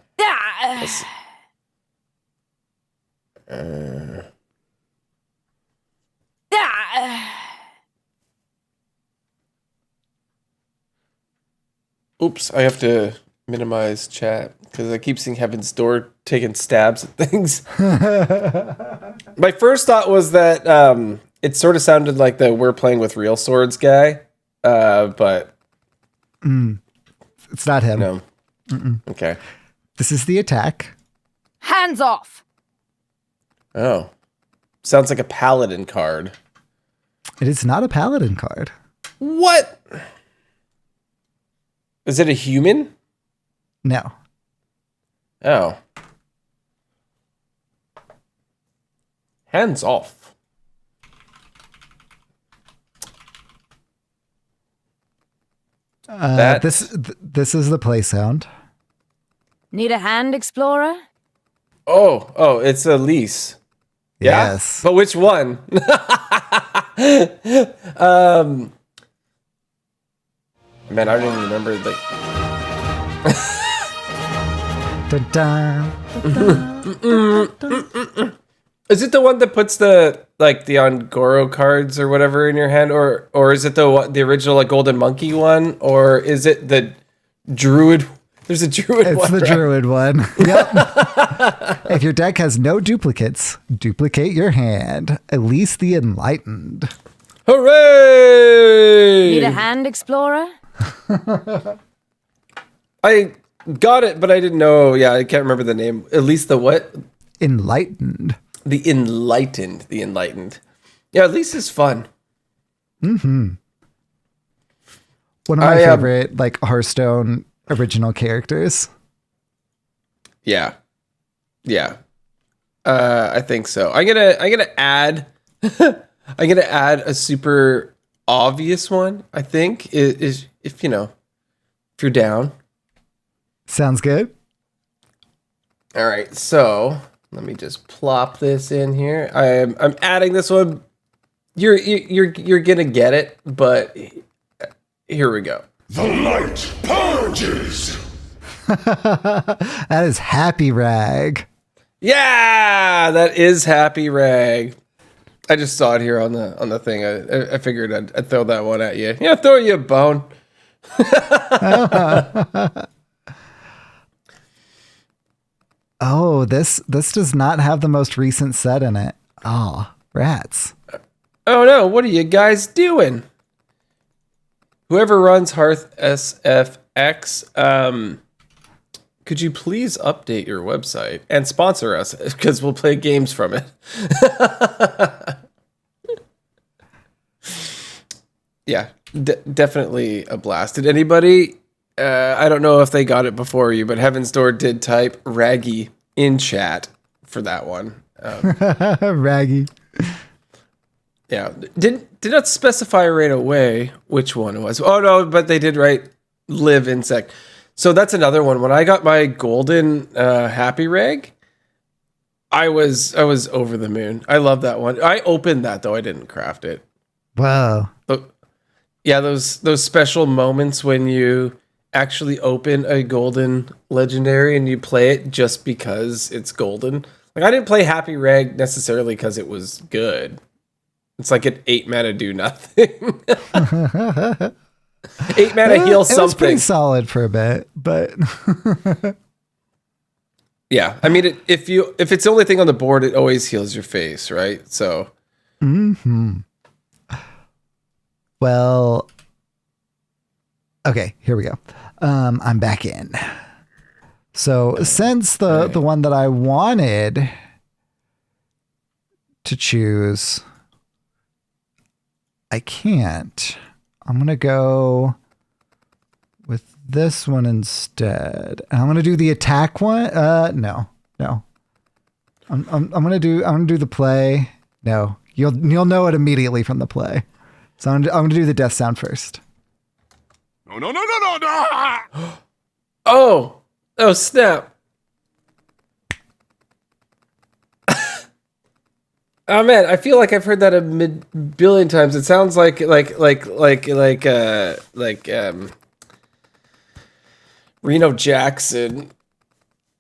Oops, I have to minimize chat because I keep seeing Heaven's Door taking stabs at things. My first thought was that it sort of sounded like the "We're Playing with Real Swords" guy, but It's not him. no. Okay. This is the attack. Hands off! Oh, sounds like a paladin card. It is not a paladin card. What? Is it a human? No. Oh. Hands off. This is the play sound. Need a hand, Explorer? Oh, it's a lease. Yeah? Yes. But which one? Man, I don't even remember the. Dun, dun, dun, dun, dun, dun. Is it the one that puts the Ongoro cards or whatever in your hand, or is it the original like Golden Monkey one, or is it the Druid? There's a Druid one. It's the Druid one. Yep. If your deck has no duplicates, duplicate your hand. At least the Enlightened. Hooray! Need a hand, Explorer? I got it, but I didn't know. Yeah, I can't remember the name. At least the what? Enlightened. The Enlightened. The Enlightened. Yeah, at least it's fun. Mm-hmm. One of my favorite, like, Hearthstone original characters. Yeah. Yeah. I think so. I'm gonna add I'm gonna add a super obvious one, I think, is if you're down. Sounds good. All right, so let me just plop this in here. I'm adding this one. You're gonna get it, but here we go. The light purges. That is Happy Rag. Yeah, that is Happy Rag. I just saw it here on the thing. I figured I'd throw that one at you. Yeah, throw you a bone. Oh, this does not have the most recent set in it. Oh, rats. Oh no, what are you guys doing? Whoever runs Hearth SFX, could you please update your website and sponsor us? Because we'll play games from it. Yeah, definitely a blast. Did anybody, I don't know if they got it before you, but Heaven's Door did type Raggy in chat for that one. Raggy. Yeah, did not specify right away which one it was. Oh no, but they did write live insect. So that's another one. When I got my golden Happy Rag, I was over the moon. I love that one. I opened that though. I didn't craft it. Wow. But yeah, those special moments when you actually open a golden legendary and you play it just because it's golden. Like I didn't play Happy Rag necessarily because it was good. It's like an 8 mana do nothing. 8 mana heal something. It was pretty solid for a bit, but yeah, I mean, if it's the only thing on the board, it always heals your face, right? So. Mm-hmm. Well, okay, here we go. I'm back in. So since the one that I wanted to choose, I can't. I'm going to go with this one instead. And I'm going to do the attack one. No. I'm going to do the play. No, you'll know it immediately from the play. So I'm going to do the death sound first. No. Oh snap. Oh man, I feel like I've heard that a billion times. It sounds like Reno Jackson.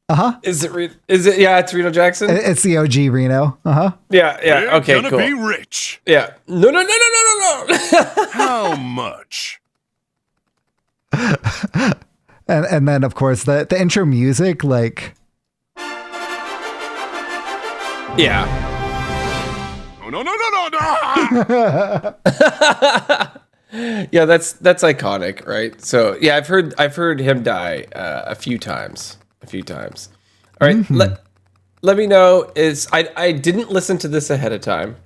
Uh-huh. Is it yeah, it's Reno Jackson? It's the OG Reno. Uh-huh. Yeah. We're Okay, gonna cool. be rich. Yeah. No. How much? And then of course the intro music, like yeah. No. Yeah, that's iconic, right? So yeah, I've heard him die a few times. All right, Mm-hmm. let me know. I didn't listen to this ahead of time,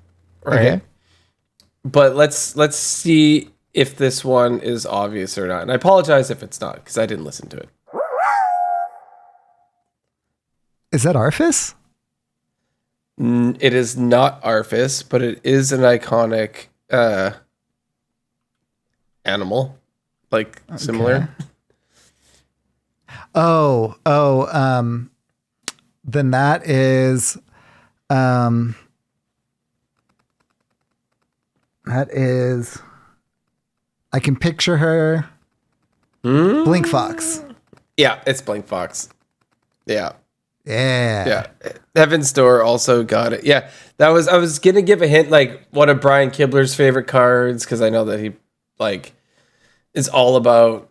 right? Okay. But let's see if this one is obvious or not. And I apologize if it's not because I didn't listen to it. Is that Arthas? It is not Arthas, but it is an iconic animal, like similar. Oh, then that is I can picture her. Blink Fox. Yeah, it's Blink Fox. Yeah. Yeah. Yeah. Heaven's Door also got it. Yeah. I was gonna give a hint, like one of Brian Kibler's favorite cards, because I know that he like is all about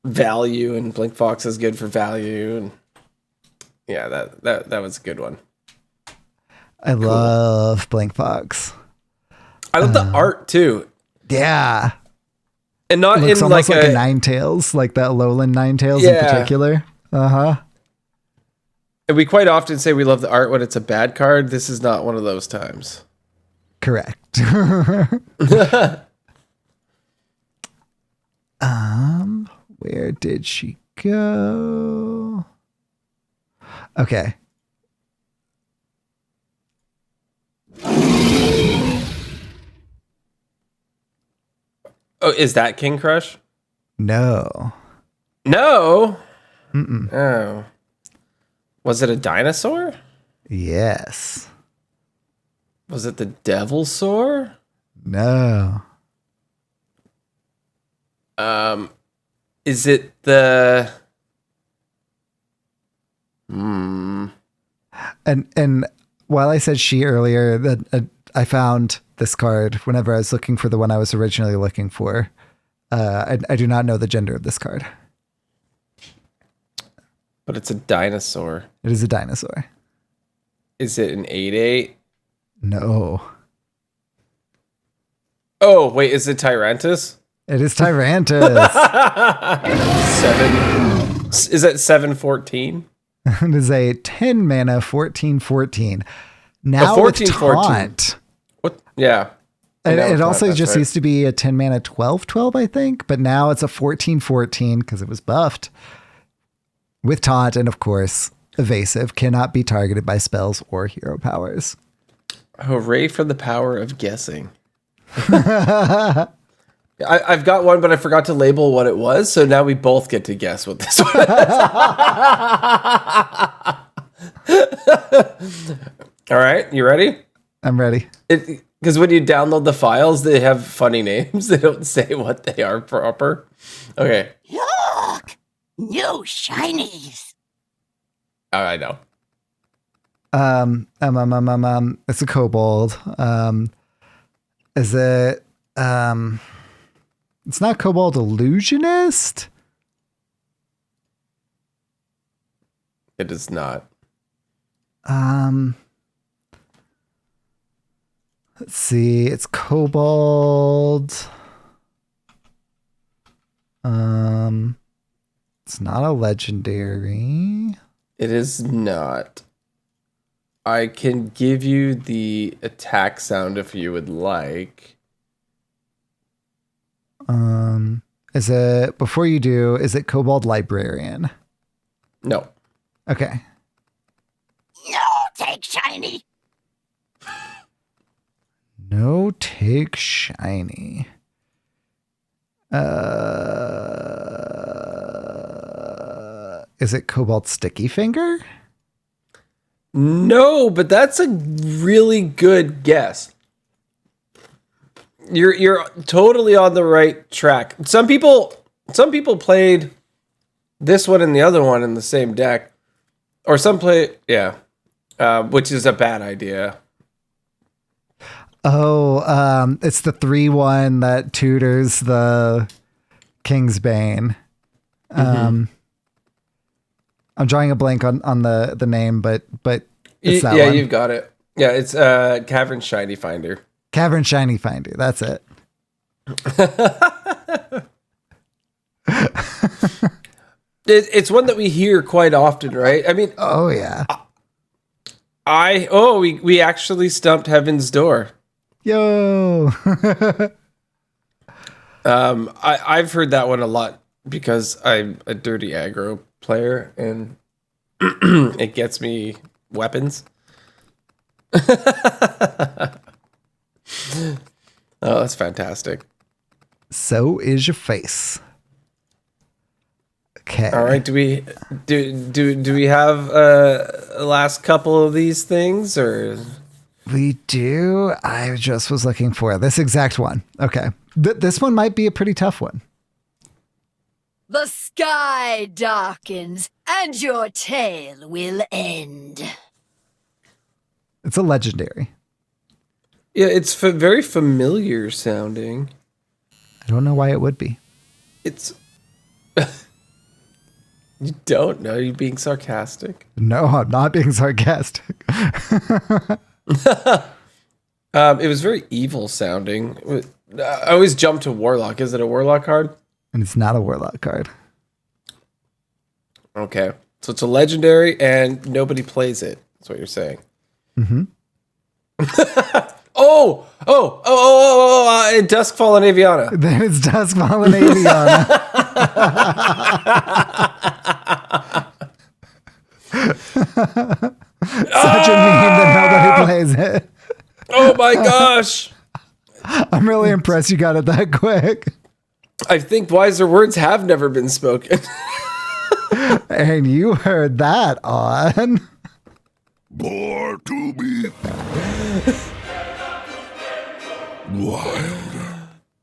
value, and Blink Fox is good for value, and yeah, that was a good one. I love Blank Fox. I love the art too. Yeah. And not Looks in almost like like a a Ninetales, like that Lowland Ninetales in Yeah. particular. Uh-huh. and we quite often say we love the art when it's a bad card. This is not one of those times. Correct. Where did she go? Okay. Oh, is that King Crush? No. No. Oh. Was it a dinosaur? Yes. Was it the Devilsaur? No. Is it the And while I said she earlier, that I found this card whenever I was looking for the one I was originally looking for. I do not know the gender of this card. But it's a dinosaur. It is a dinosaur. Is it an 8/8? No. Oh, wait, is it Tyrantus? It is Tyrantus. 7. Is that 7/14? It is a 10 mana 14/14. Now 14/14. with taunt. What? Yeah. And Now it with also taunt, just that's right. used to be a 10 mana 12/12, I think, but now it's a 14/14 because it was buffed with taunt, and of course, evasive, cannot be targeted by spells or hero powers. Hooray for the power of guessing. I've got one, but I forgot to label what it was, so now we both get to guess what this one is. All right, you ready? I'm ready. Because when you download the files, they have funny names. They don't say what they are proper. Okay. Look! New shinies! Oh, I know. It's a kobold. Is it, it's not Kobold Illusionist? It is not. Let's see. It's Kobold. It's not a legendary. It is not. I can give you the attack sound if you would like. Is it, before you do, is it Kobold Librarian? No. Okay. No, take shiny! No take shiny. Is it Kobold Sticky Finger? No, but that's a really good guess. You're totally on the right track. Some people played this one and the other one in the same deck, or some play which is a bad idea. Oh, it's the 3/1 that tutors the King's Bane. I'm drawing a blank on the name, but it's that one. You've got it. Yeah, it's Cavern Shiny Finder. Cavern Shiny Finder. That's it. It's one that we hear quite often, right? I mean, Oh yeah. we actually stumped Heaven's Door. Yo. I've heard that one a lot because I'm a dirty aggro player and it gets me weapons. Oh, that's fantastic. So is your face. Okay. All right, do we have a last couple of these things, or We do. I just was looking for this exact one. Okay. This one might be a pretty tough one. The sky darkens And your tale will end. It's a legendary. Yeah, it's very familiar sounding. I don't know why it would be. It's... You don't know? You're being sarcastic. No, I'm not being sarcastic. It was very evil sounding. I always jump to Warlock. Is it a Warlock card? And it's not a Warlock card. Okay. So it's a legendary and nobody plays it. That's what you're saying. Mm-hmm. Duskfall and Aviana. Then it's Duskfall and Aviana. Such a meme that nobody plays it. Oh my gosh. I'm really impressed you got it that quick. I think wiser words have never been spoken. And you heard that on... Born to be wild.